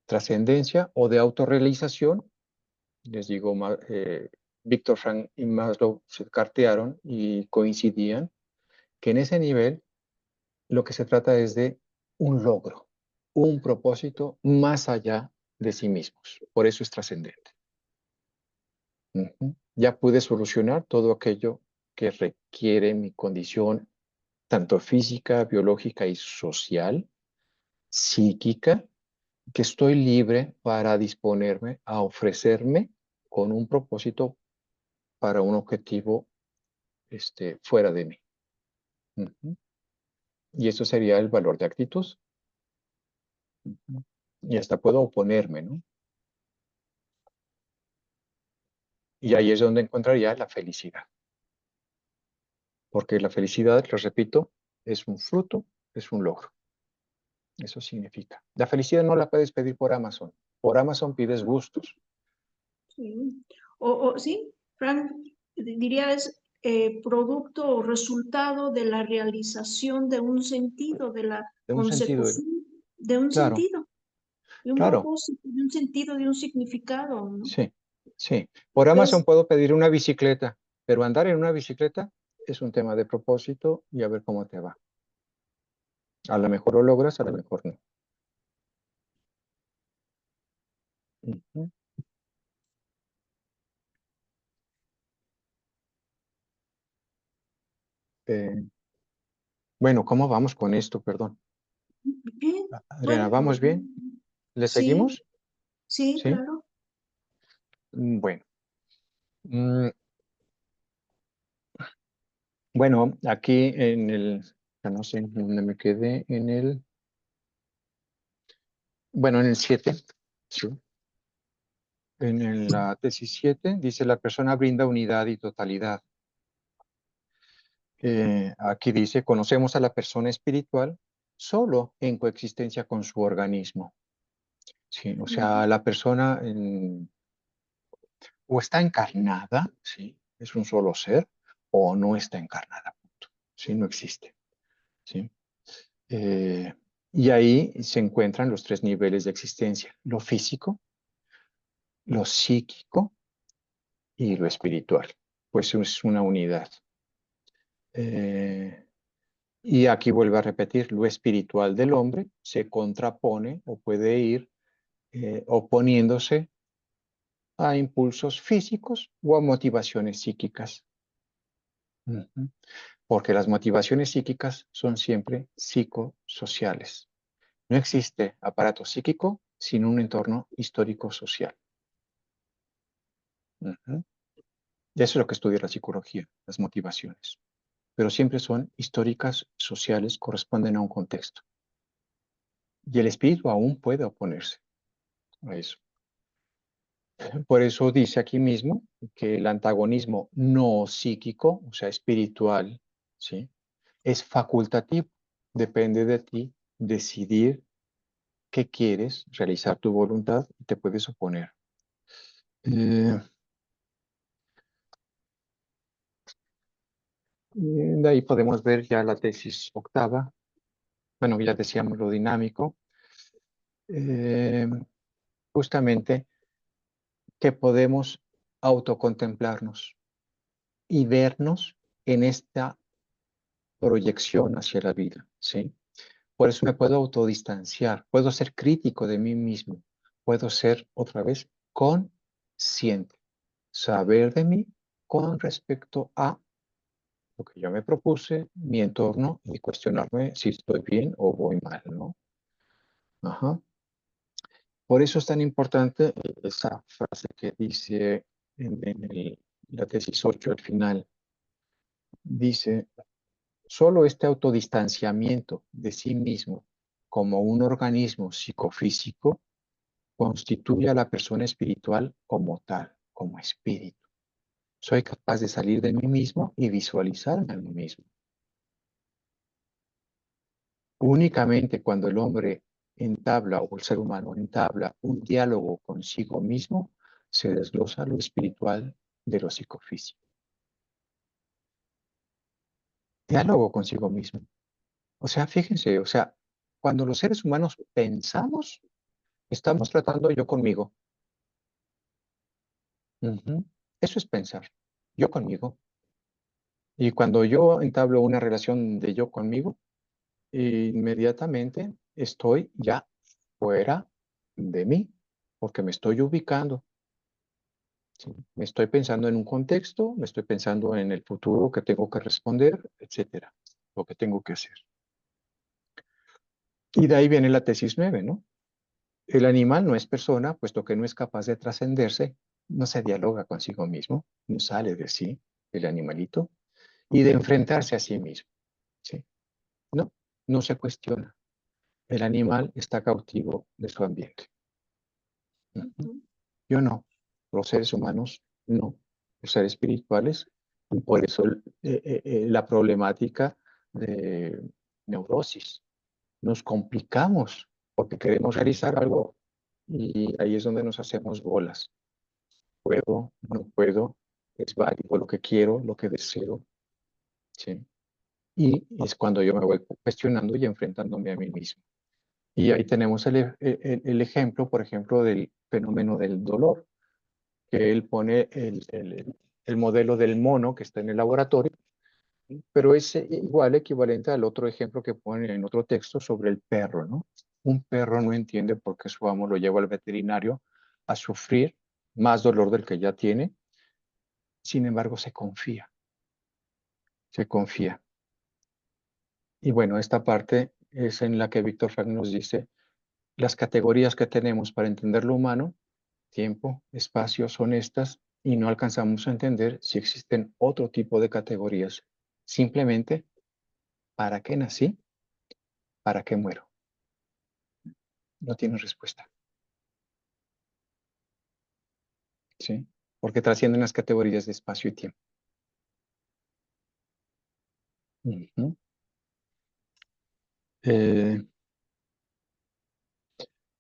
trascendencia o de autorrealización. Les digo, Víctor Frank y Maslow se cartearon y coincidían que en ese nivel lo que se trata es de un logro, un propósito más allá de sí mismos. Por eso es trascendente. Ya pude solucionar todo aquello que requiere mi condición, tanto física, biológica y social, psíquica, que estoy libre para disponerme a ofrecerme con un propósito para un objetivo fuera de mí. Y eso sería el valor de actitud. Y hasta puedo oponerme, ¿no? Y ahí es donde encontraría la felicidad. Porque la felicidad, les repito, es un fruto, es un logro. Eso significa. La felicidad no la puedes pedir por Amazon. Por Amazon pides gustos. Sí, sí, Frank, diría es producto o resultado de la realización de un sentido, de la De un sentido, consecución de un claro, sentido, de un claro, propósito, de un sentido, de un significado, ¿no? sí, sí. Por Amazon Entonces, puedo pedir una bicicleta, pero andar en una bicicleta es un tema de propósito y a ver cómo te va. A lo mejor lo logras, a lo mejor no. Ujú. Bueno, ¿cómo vamos con esto? Perdón. bien, Adriana, bueno, ¿vamos bien? ¿Le sí, seguimos? sí, ¿Sí? claro. Bueno. Bueno, aquí en ya no sé en dónde me quedé, bueno, en el 7, sí. La tesis 7 dice la persona brinda unidad y totalidad. Aquí dice, conocemos a la persona espiritual solo en coexistencia con su organismo. Sí, o sea, la persona o está encarnada, sí, es un solo ser, o no está encarnada, punto. Sí, no existe. Sí. Y ahí se encuentran los tres niveles de existencia, lo físico, lo psíquico y lo espiritual. Pues es una unidad. Y aquí vuelvo a repetir, lo espiritual del hombre se contrapone o puede ir oponiéndose a impulsos físicos o a motivaciones psíquicas. Porque las motivaciones psíquicas son siempre psicosociales. No existe aparato psíquico sin un entorno histórico-social. Y eso es lo que estudia la psicología, las motivaciones. Pero siempre son históricas, sociales, corresponden a un contexto. Y el espíritu aún puede oponerse a eso. Por eso dice aquí mismo que el antagonismo no psíquico, o sea, espiritual, ¿sí?, es facultativo. Depende de ti decidir qué quieres, realizar tu voluntad y te puedes oponer. De ahí podemos ver ya la tesis octava. Bueno, ya decíamos lo dinámico. Justamente que podemos autocontemplarnos y vernos en esta proyección hacia la vida, ¿sí? Por eso me puedo autodistanciar, puedo ser crítico de mí mismo, puedo ser otra vez consciente. saber de mí con respecto a lo que yo me propuse, mi entorno, y cuestionarme si estoy bien o voy mal, ¿no? Ajá. Por eso es tan importante esa frase que dice la tesis 8 al final. Dice, solo este autodistanciamiento de sí mismo como un organismo psicofísico constituye a la persona espiritual como tal, como espíritu. Soy capaz de salir de mí mismo y visualizarme a mí mismo. Únicamente cuando el hombre entabla o el ser humano entabla un diálogo consigo mismo, se desglosa lo espiritual de lo psicofísico. Diálogo consigo mismo. O sea, fíjense, o sea, cuando los seres humanos pensamos, estamos tratando yo conmigo. Ujú. Eso es pensar, yo conmigo. Y cuando yo entablo una relación de yo conmigo, inmediatamente estoy ya fuera de mí, porque me estoy ubicando. ¿Sí? Me estoy pensando en un contexto, me estoy pensando en el futuro que tengo que responder, etcétera, lo que tengo que hacer. Y de ahí viene la tesis 9, ¿no? El animal no es persona, puesto que no es capaz de trascenderse, no se dialoga consigo mismo, no sale de sí, el animalito, y de enfrentarse a sí mismo. ¿Sí? No, no se cuestiona. El animal está cautivo de su ambiente. Yo no. Los seres humanos no. Los seres espirituales, y por eso la problemática de neurosis. Nos complicamos porque queremos realizar algo y ahí es donde nos hacemos bolas. Puedo, no puedo, es válido lo que quiero, lo que deseo. ¿Sí? Y es cuando yo me voy cuestionando y enfrentándome a mí mismo. Y ahí tenemos el ejemplo, por ejemplo, del fenómeno del dolor, que él pone el modelo del mono que está en el laboratorio, pero es igual, equivalente al otro ejemplo que pone en otro texto sobre el perro, ¿no? Un perro no entiende por qué su amo lo lleva al veterinario a sufrir más dolor del que ya tiene, sin embargo se confía, se confía. Y bueno, esta parte es en la que Víctor Frank nos dice las categorías que tenemos para entender lo humano, tiempo, espacio, son estas, y no alcanzamos a entender si existen otro tipo de categorías. Simplemente, ¿para qué nací? ¿Para qué muero? No tiene respuesta. ¿Sí? Porque trascienden las categorías de espacio y tiempo. Ujú.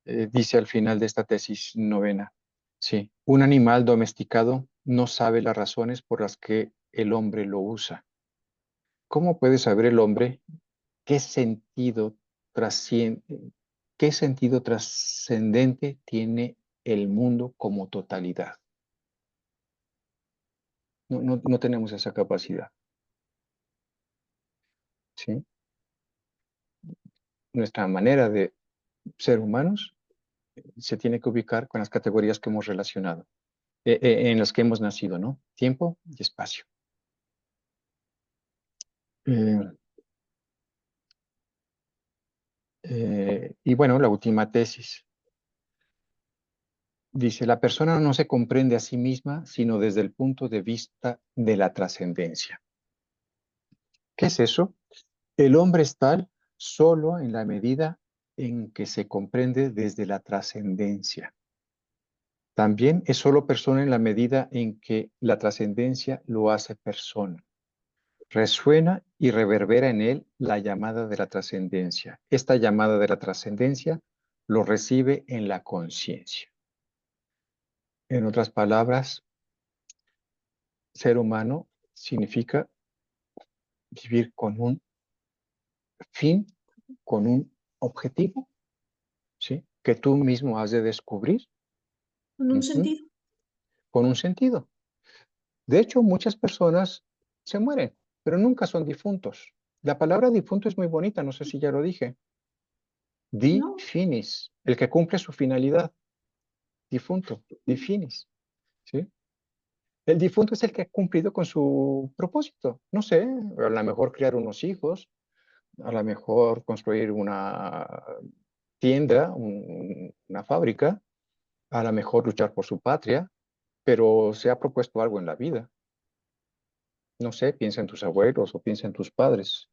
Dice al final de esta tesis 9, sí, un animal domesticado no sabe las razones por las que el hombre lo usa. ¿Cómo puede saber el hombre qué sentido qué sentido trascendente tiene el mundo como totalidad? No tenemos esa capacidad. ¿Sí? Nuestra manera de ser humanos se tiene que ubicar con las categorías que hemos relacionado, en las que hemos nacido, ¿no? Tiempo y espacio. Eh, y bueno, la última tesis. Dice, la persona no se comprende a sí misma, sino desde el punto de vista de la trascendencia. ¿Qué es eso? El hombre es tal solo en la medida en que se comprende desde la trascendencia. También es solo persona en la medida en que la trascendencia lo hace persona. Resuena y reverbera en él la llamada de la trascendencia. Esta llamada de la trascendencia lo recibe en la conciencia. En otras palabras, ser humano significa vivir con un fin, con un objetivo, ¿sí? Que tú mismo has de descubrir. Con un sentido. Con un sentido. De hecho, muchas personas se mueren, pero nunca son difuntos. La palabra difunto es muy bonita, no sé si ya lo dije. Di No. finis, el que cumple su finalidad. Difunto, di finis. ¿Sí? El difunto es el que ha cumplido con su propósito. No sé, a lo mejor criar unos hijos, a lo mejor construir una tienda, una fábrica, a lo mejor luchar por su patria, pero se ha propuesto algo en la vida. No sé, piensa en tus abuelos o piensa en tus padres,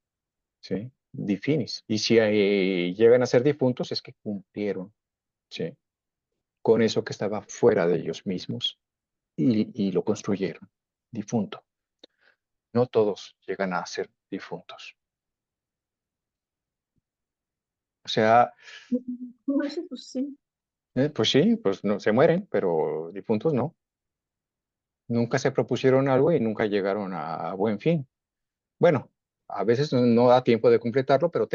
¿sí? Difinis. Y si llegan a ser difuntos es que cumplieron, ¿sí? Con eso que estaba fuera de ellos mismos y lo construyeron, difunto. No todos llegan a ser difuntos. O sea, No, eso pues sí. pues sí, pues no, se mueren, pero difuntos no. Nunca se propusieron algo y nunca llegaron a buen fin. Bueno, a veces no da tiempo de completarlo, pero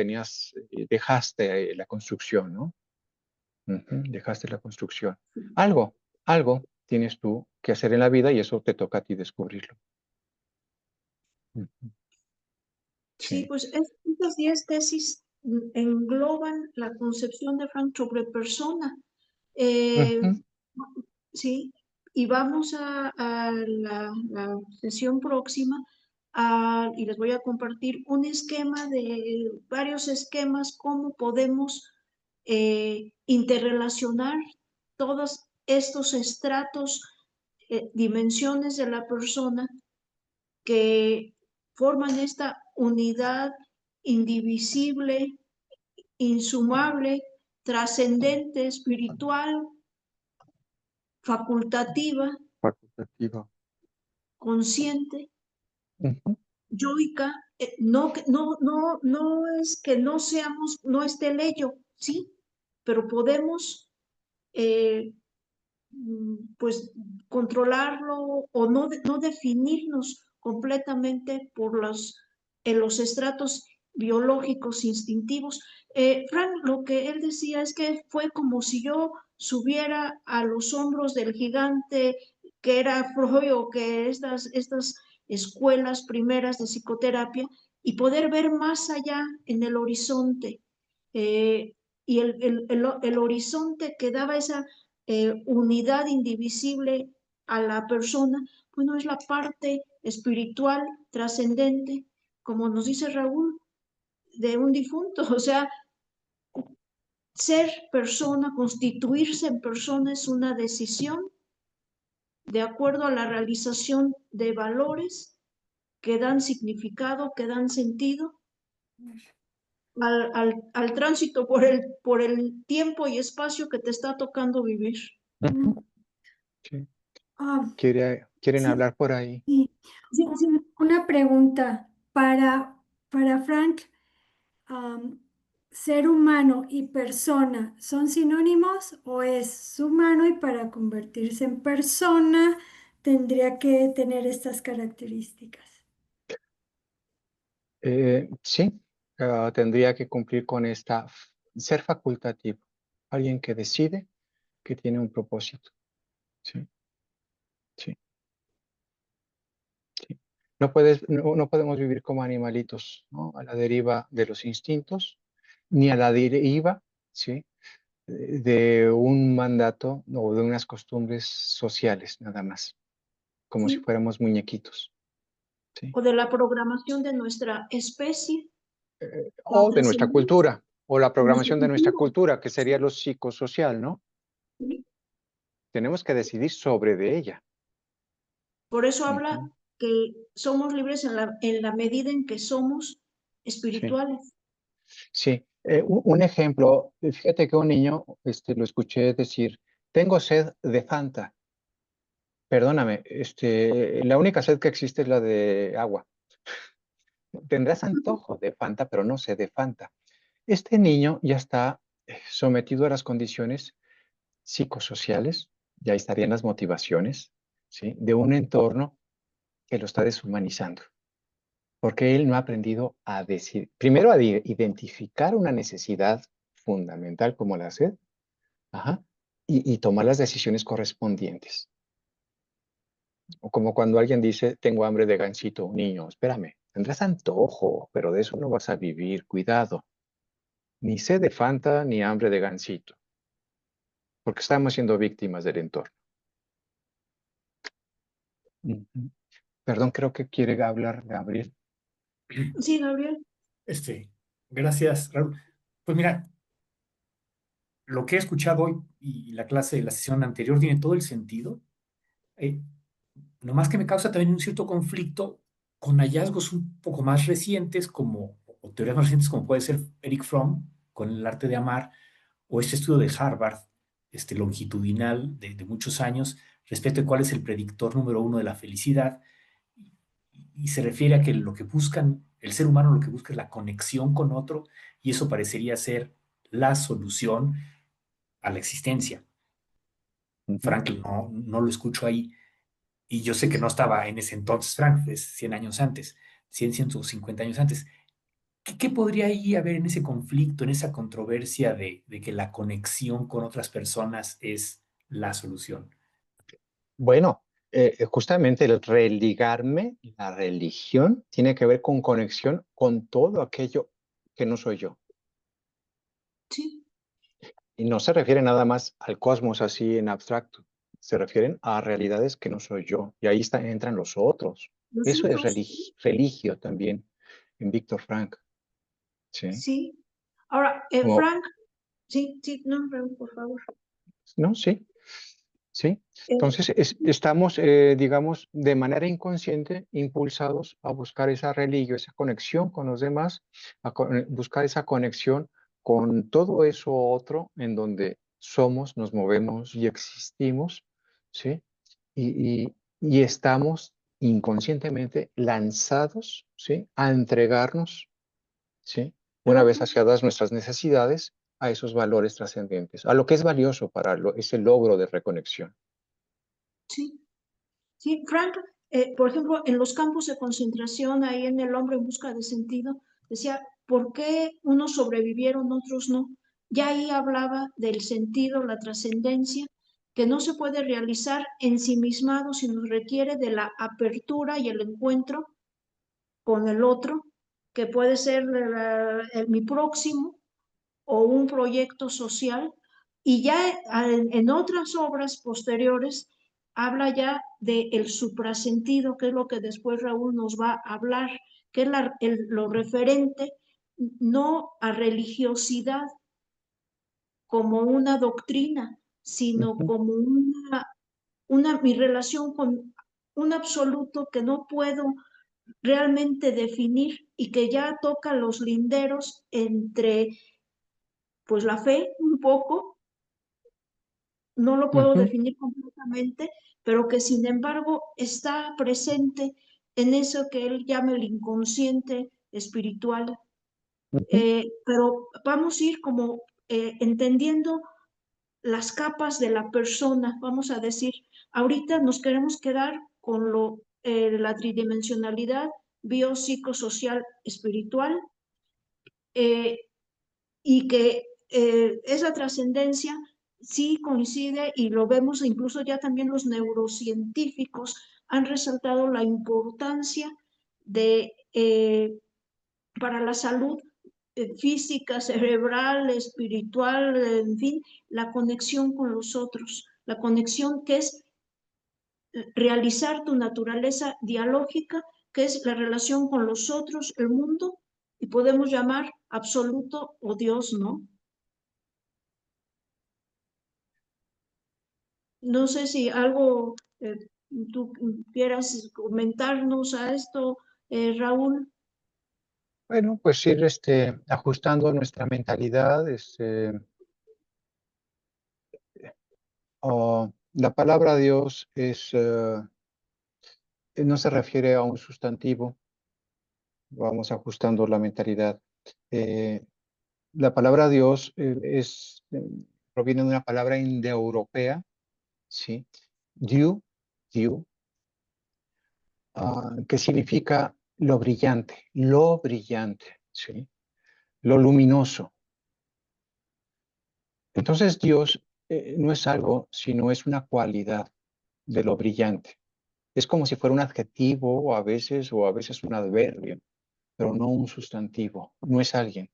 dejaste la construcción, ¿no? Dejaste la construcción. Algo tienes tú que hacer en la vida y eso te toca a ti descubrirlo. Ujú. Sí, Sí. pues estas 10 tesis engloban la concepción de Frank sobre persona. Ujú. Sí, y vamos a la sesión próxima y les voy a compartir un esquema de varios esquemas, cómo podemos interrelacionar todos estos estratos, dimensiones de la persona que forman esta unidad indivisible, insumable, trascendente, espiritual, facultativa, Facultativo. consciente, Ujú. yoica. No es que no seamos, no esté el ello, sí, pero podemos pues controlarlo o no definirnos completamente por los estratos biológicos instintivos. Frank, lo que él decía es que fue como si yo subiera a los hombros del gigante que era Freud o que estas escuelas primeras de psicoterapia y poder ver más allá en el horizonte. Y el horizonte que daba esa unidad indivisible a la persona, bueno, es la parte espiritual trascendente, como nos dice Raúl, de un difunto. O sea, ser persona, constituirse en persona es una decisión de acuerdo a la realización de valores que dan significado, que dan sentido al tránsito por el tiempo y espacio que te está tocando vivir. Ujú. Sí. Ah, ¿Quieren sí, hablar por ahí? sí. Sí, sí. Una pregunta para Frank. am, ¿Ser humano y persona son sinónimos o es humano y para convertirse en persona tendría que tener estas características? Sí, tendría que cumplir con ser facultativo, alguien que decide, que tiene un propósito. Sí, sí, sí. No podemos vivir como animalitos, ¿no? A la deriva de los instintos, ni a la deriva, ¿sí? De un mandato o de unas costumbres sociales, nada más, como si Sí. fuéramos muñequitos, ¿sí? O de la programación de nuestra especie, la O de nuestra trascendencia cultura, o la de nuestra programación de nuestra cultura. cultura, que sería lo psicosocial, ¿no? ¿Sí? Tenemos que decidir sobre de ella. Por eso habla Ujú. que somos libres en la medida en que somos Sí, espirituales. sí. Un ejemplo, fíjate que un niño, lo escuché decir, tengo sed de Fanta. Perdóname, la única sed que existe es la de agua. Tendrás antojo de Fanta, pero no sed de Fanta. Este niño ya está sometido a las condiciones psicosociales, ya estarían las motivaciones, ¿sí? De un entorno que lo está deshumanizando, porque él no ha aprendido a decir, primero a identificar una necesidad fundamental como la sed, ajá, y tomar las decisiones correspondientes. O como cuando alguien dice, tengo hambre de gansito, niño, espérame, tendrás antojo, pero de eso no vas a vivir, cuidado. Ni sed de Fanta, ni hambre de gansito, porque estamos siendo víctimas del entorno. Ujú. Perdón, creo que quiere hablar Gabriel. Sí, Gabriel. Gracias, Raúl. Pues mira, lo que he escuchado hoy y la clase de la sesión anterior tiene todo el sentido. Eh, Nomás que me causa también un cierto conflicto con hallazgos un poco más recientes, o teorías más recientes, como puede ser Eric Fromm con el arte de amar, o este estudio de Harvard, longitudinal de muchos años, respecto a cuál es el predictor número uno de la felicidad, y se refiere a que lo que buscan, el ser humano lo que busca es la conexión con otro, y eso parecería ser la solución a la existencia. Ujú. Frankl no lo escucho ahí. Y yo sé que no estaba en ese entonces Frank, es 100 años antes, 150 años antes. ¿Qué podría ahí haber en ese conflicto, en esa controversia de que la conexión con otras personas es la solución? Bueno, justamente el religarme, la religión, tiene que ver con conexión con todo aquello que no soy yo. Sí, Y no se refiere nada más al cosmos así en abstracto. Se refieren a realidades que no soy yo. Y ahí entran los otros. Eso es nosotros. religio también en Víctor Frank. Sí. Sí. Ahora, Como, Frank, sí, sí, no, Raúl, por favor. no, sí. Sí, Eh, entonces estamos, digamos, de manera inconsciente impulsados a buscar esa religión, esa conexión con los demás, buscar esa conexión con todo eso otro en donde somos, nos movemos y existimos, ¿sí? Y estamos inconscientemente lanzados, ¿sí? A entregarnos, ¿sí? Una pero vez saciadas nuestras necesidades, a esos valores trascendentes, a lo que es valioso para ese logro de reconexión. sí, sí, Frank, por ejemplo, en los campos de concentración, ahí en El hombre en busca de sentido, decía, ¿por qué unos sobrevivieron, otros no? Ya ahí hablaba del sentido, la trascendencia, que no se puede realizar ensimismado, sino requiere de la apertura y el encuentro con el otro, que puede ser mi próximo o un proyecto social. Y ya en otras obras posteriores habla ya del suprasentido, que es lo que después Raúl nos va a hablar, que es lo referente no a religiosidad como una doctrina, sino Ujú, como mi relación con un absoluto que no puedo realmente definir y que ya toca los linderos entre pues la fe un poco, no lo puedo ujú, definir completamente, pero que sin embargo está presente en eso que él llama el inconsciente espiritual. ujú. Pero vamos a ir como entendiendo las capas de la persona, vamos a decir, ahorita nos queremos quedar con la tridimensionalidad biopsicosocial espiritual, eh, y que esa trascendencia sí coincide y lo vemos, incluso ya también los neurocientíficos han resaltado la importancia de, para la salud física, cerebral, espiritual, en fin, la conexión con los otros, la conexión que es realizar tu naturaleza dialógica, que es la relación con los otros, el mundo, y podemos llamar absoluto o Dios, ¿no? No sé si algo tú quieras comentarnos a esto, Raúl. Bueno, pues ir ajustando nuestra mentalidad. La palabra Dios no se refiere a un sustantivo. Vamos ajustando la mentalidad. Eh, la palabra Dios proviene de una palabra indoeuropea, ¿sí? Diu, diu, que significa lo brillante, ¿sí? Lo luminoso. Entonces Dios no es algo, sino es una cualidad de lo brillante. Es como si fuera un adjetivo o a veces un adverbio, pero no un sustantivo. No es alguien.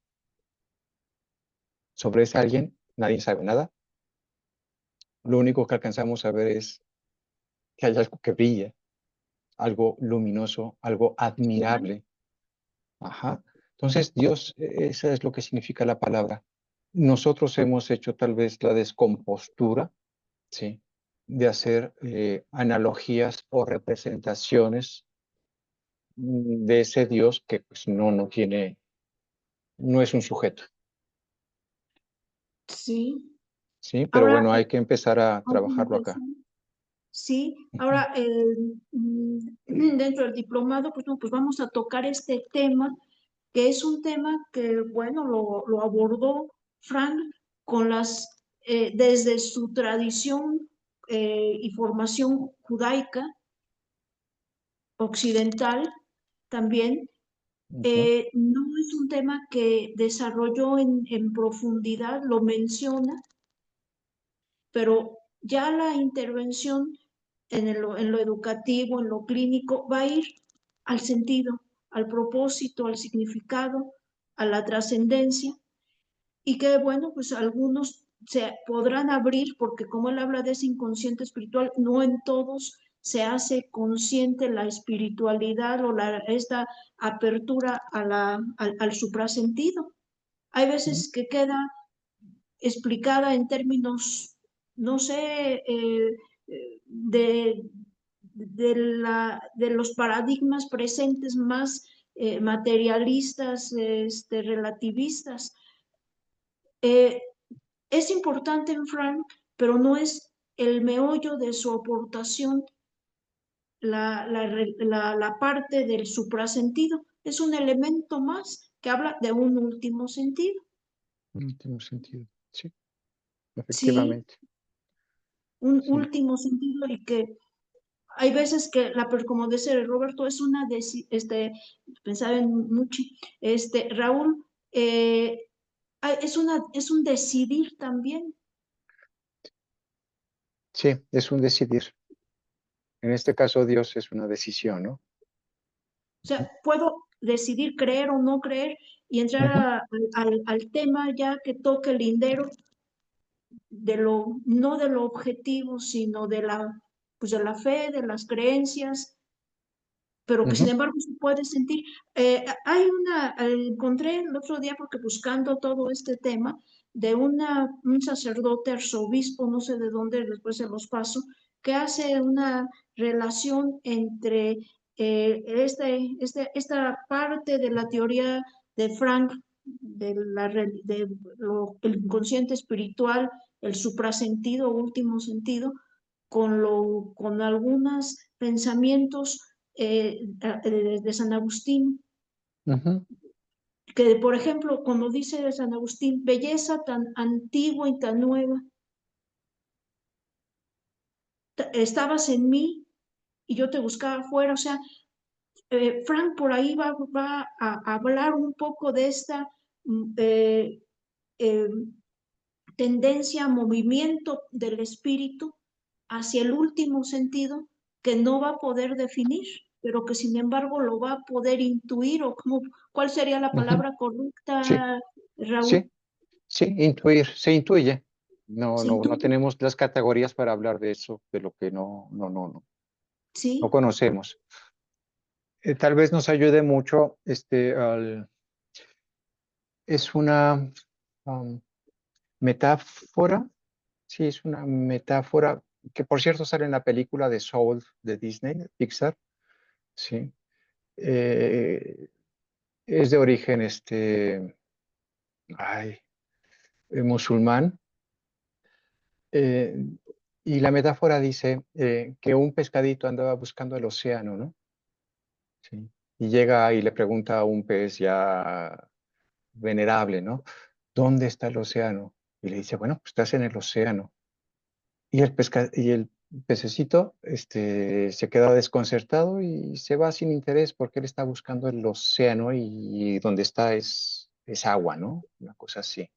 Sobre ese alguien nadie sabe nada. Lo único que alcanzamos a ver es que hay algo que brilla, algo luminoso, algo admirable. Ajá. Entonces, Dios, esa es lo que significa la palabra. Nosotros hemos hecho tal vez la descompostura, ¿sí? De hacer analogías o representaciones de ese Dios que pues no tiene, no es un sujeto, Sí. ¿sí? Pero Ahora, bueno, hay que empezar a algo trabajarlo acá. interesante. Sí, Ujú. ahora dentro del diplomado, pues, no, pues vamos a tocar este tema, que es un tema que, bueno, lo abordó Frank con desde su tradición y formación judaica occidental también. Ujú. No es un tema que desarrolló en profundidad, lo menciona, pero ya la intervención en lo educativo, en lo clínico, va a ir al sentido, al propósito, al significado, a la trascendencia, y que, bueno, pues algunos se podrán abrir, porque como él habla de ese inconsciente espiritual, no en todos se hace consciente la espiritualidad o esta apertura al suprasentido. Hay veces que queda explicada en términos, no sé, de los paradigmas presentes más materialistas, relativistas. Es importante en Frank, pero no es el meollo de su aportación la parte del suprasentido. Es un elemento más que habla de un último sentido. Último sentido, sí, Sí, efectivamente. un Sí. último sentido, y que hay veces que, como dice Roberto, es una, pensaba en Muchi, Raúl, es un decidir también. Sí, es un decidir. En este caso, Dios es una decisión, ¿no? O sea, puedo decidir creer o no creer y entrar Ujú. al tema ya que toque el lindero no de lo objetivo, sino pues de la fe, de las creencias, pero que sin Ujú. embargo se puede sentir. Encontré el otro día, porque buscando todo este tema, de un sacerdote arzobispo, no sé de dónde, después se los paso, que hace una relación entre esta parte de la teoría de Frank, el inconsciente espiritual, el suprasentido, último sentido, con algunos pensamientos de San Agustín, Ujú. que por ejemplo, como dice San Agustín, belleza tan antigua y tan nueva, estabas en mí y yo te buscaba afuera. O sea, Frank por ahí va a hablar un poco de esta eh, eh, tendencia, movimiento del espíritu hacia el último sentido, que no va a poder definir, pero que sin embargo lo va a poder intuir, o ¿cuál sería la Ujú. palabra Sí, correcta, Raúl? sí, sí, intuir, se intuye. Se No intuye, tenemos las categorías para hablar de eso, de lo que no ¿sí? conocemos. Tal vez nos ayude mucho, es una um, metáfora, sí, es una metáfora que por cierto sale en la película de Soul de Disney, de Pixar, sí. Es de origen, musulmán. eh, y la metáfora dice que un pescadito andaba buscando el océano, ¿no? Sí. Y llega y le pregunta a un pez ya venerable, ¿no? ¿Dónde está el océano? Y le dice, bueno, pues estás en el océano. Y el pececito se queda desconcertado y se va sin interés porque él está buscando el océano y donde está es agua, ¿no? Una cosa así.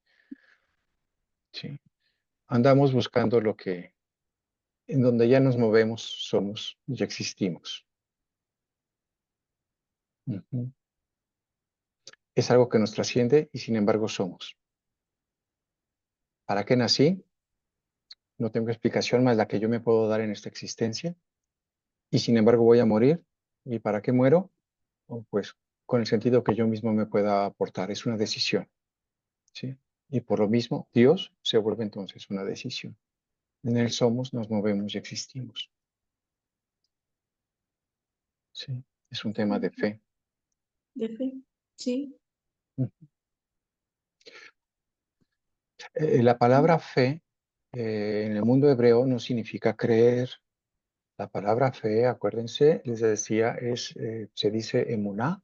Sí. Andamos buscando lo que, en donde ya nos movemos, somos, ya existimos. Ujú. Es algo que nos trasciende y sin embargo somos. ¿Para qué nací? No tengo explicación más la que yo me puedo dar en esta existencia y sin embargo voy a morir ¿Y para qué muero? Pues con el sentido que yo mismo me pueda aportar. Es una decisión, ¿sí? Y por lo mismo, Dios se vuelve entonces una decisión. En Él somos, nos movemos y existimos. Sí, es un tema de fe. De fe, sí. La palabra fe en el mundo hebreo no significa creer. La palabra fe, acuérdense, les decía, se dice emuná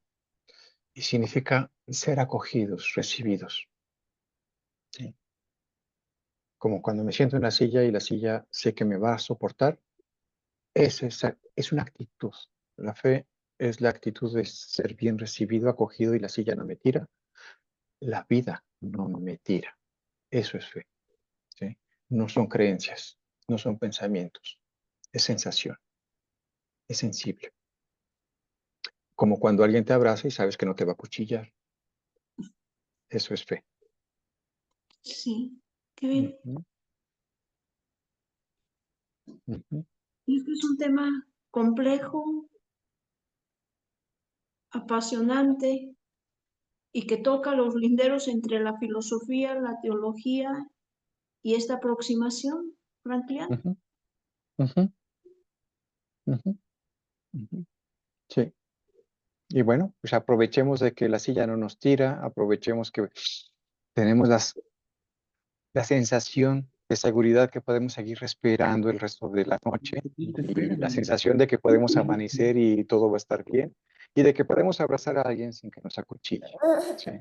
y significa ser acogidos, recibidos. ¿Sí? Como cuando me siento en la silla y la silla sé que me va a soportar, es una actitud. La fe es la actitud de ser bien recibido, acogido y la silla no me tira. La vida no me tira. Eso es fe. ¿Sí? No son creencias, no son pensamientos, es sensación, es sensible. Como cuando alguien te abraza y sabes que no te va a cuchillar. Eso es fe. Sí, qué bien. Este es un tema complejo, apasionante y que toca los linderos entre la filosofía, la teología y esta aproximación, Franklin. Sí. Y bueno, pues aprovechemos de que la silla no nos tira, aprovechemos que tenemos la sensación de seguridad que podemos seguir respirando el resto de la noche y la sensación de que podemos amanecer y todo va a estar bien y de que podemos abrazar a alguien sin que nos acuchille. ¿Sí?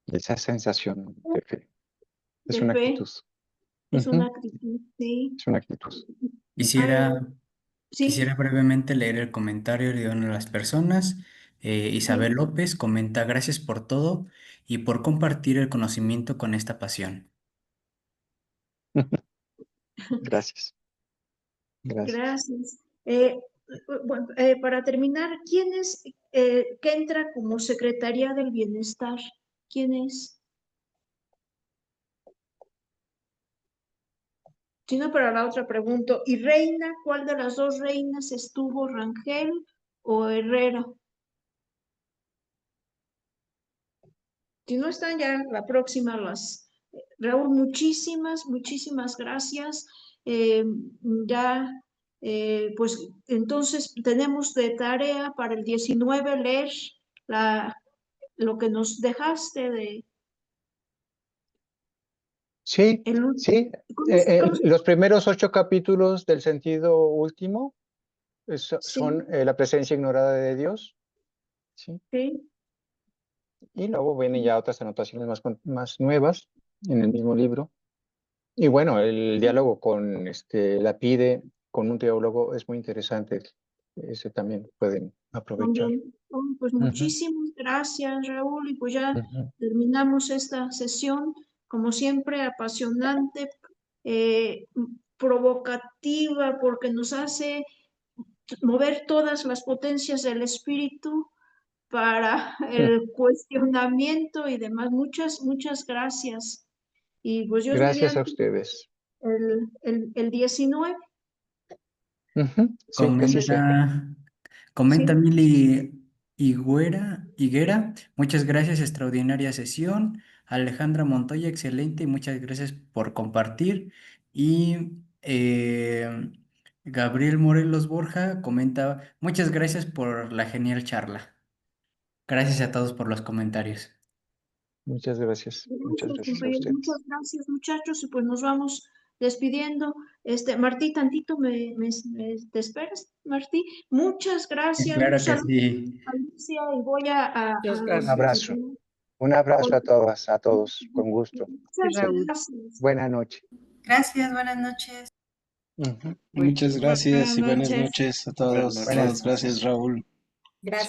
Esa sensación de fe es De una fe, actitud. es una actitud, sí. Es una actitud. Quisiera brevemente leer el comentario de una de las personas. Isabel López comenta: gracias por todo y por compartir el conocimiento con esta pasión. Gracias. Gracias. Bueno, para terminar, ¿quién es que entra como Secretaría del Bienestar? ¿Quién es? Si no, para la otra pregunto. ¿Y reina? ¿Cuál de las dos reinas estuvo, Rangel o Herrera? Si no están ya la próxima, Raúl, muchísimas gracias. Pues entonces tenemos de tarea para el 19 leer lo que nos dejaste de... Sí, sí. Los primeros 8 capítulos del sentido último son la presencia ignorada de Dios. Sí. Y luego vienen ya otras anotaciones más nuevas en el mismo libro. Y bueno, el diálogo con Lapide, con un teólogo, es muy interesante. Ese también pueden aprovechar. Pues muchísimas gracias, Raúl. Y pues ya terminamos esta sesión, como siempre, apasionante, provocativa, porque nos hace mover todas las potencias del espíritu para el cuestionamiento y demás. Muchas gracias. Y pues Dios Gracias a mediante ustedes. el 19. Sí, que así sea. Comenta Mili Higuera, muchas gracias, extraordinaria sesión. Alejandra Montoya, excelente y muchas gracias por compartir. Y Gabriel Morelos Borja comenta: muchas gracias por la genial charla. Gracias a todos por los comentarios. Muchas gracias. Muchas gracias a ustedes. Muchas gracias, muchachos, y pues nos vamos despidiendo. Martí, tantito ¿te esperas, Martí? Muchas gracias. Claro Un que saludo sí. a Alicia, y voy a Un abrazo. Un abrazo a todas, a todos, con gusto. Muchas gracias. Buenas noches. Gracias, buenas noches. Muchas gracias y buenas noches. noches a todos. Buenas Gracias, Raúl. Gracias.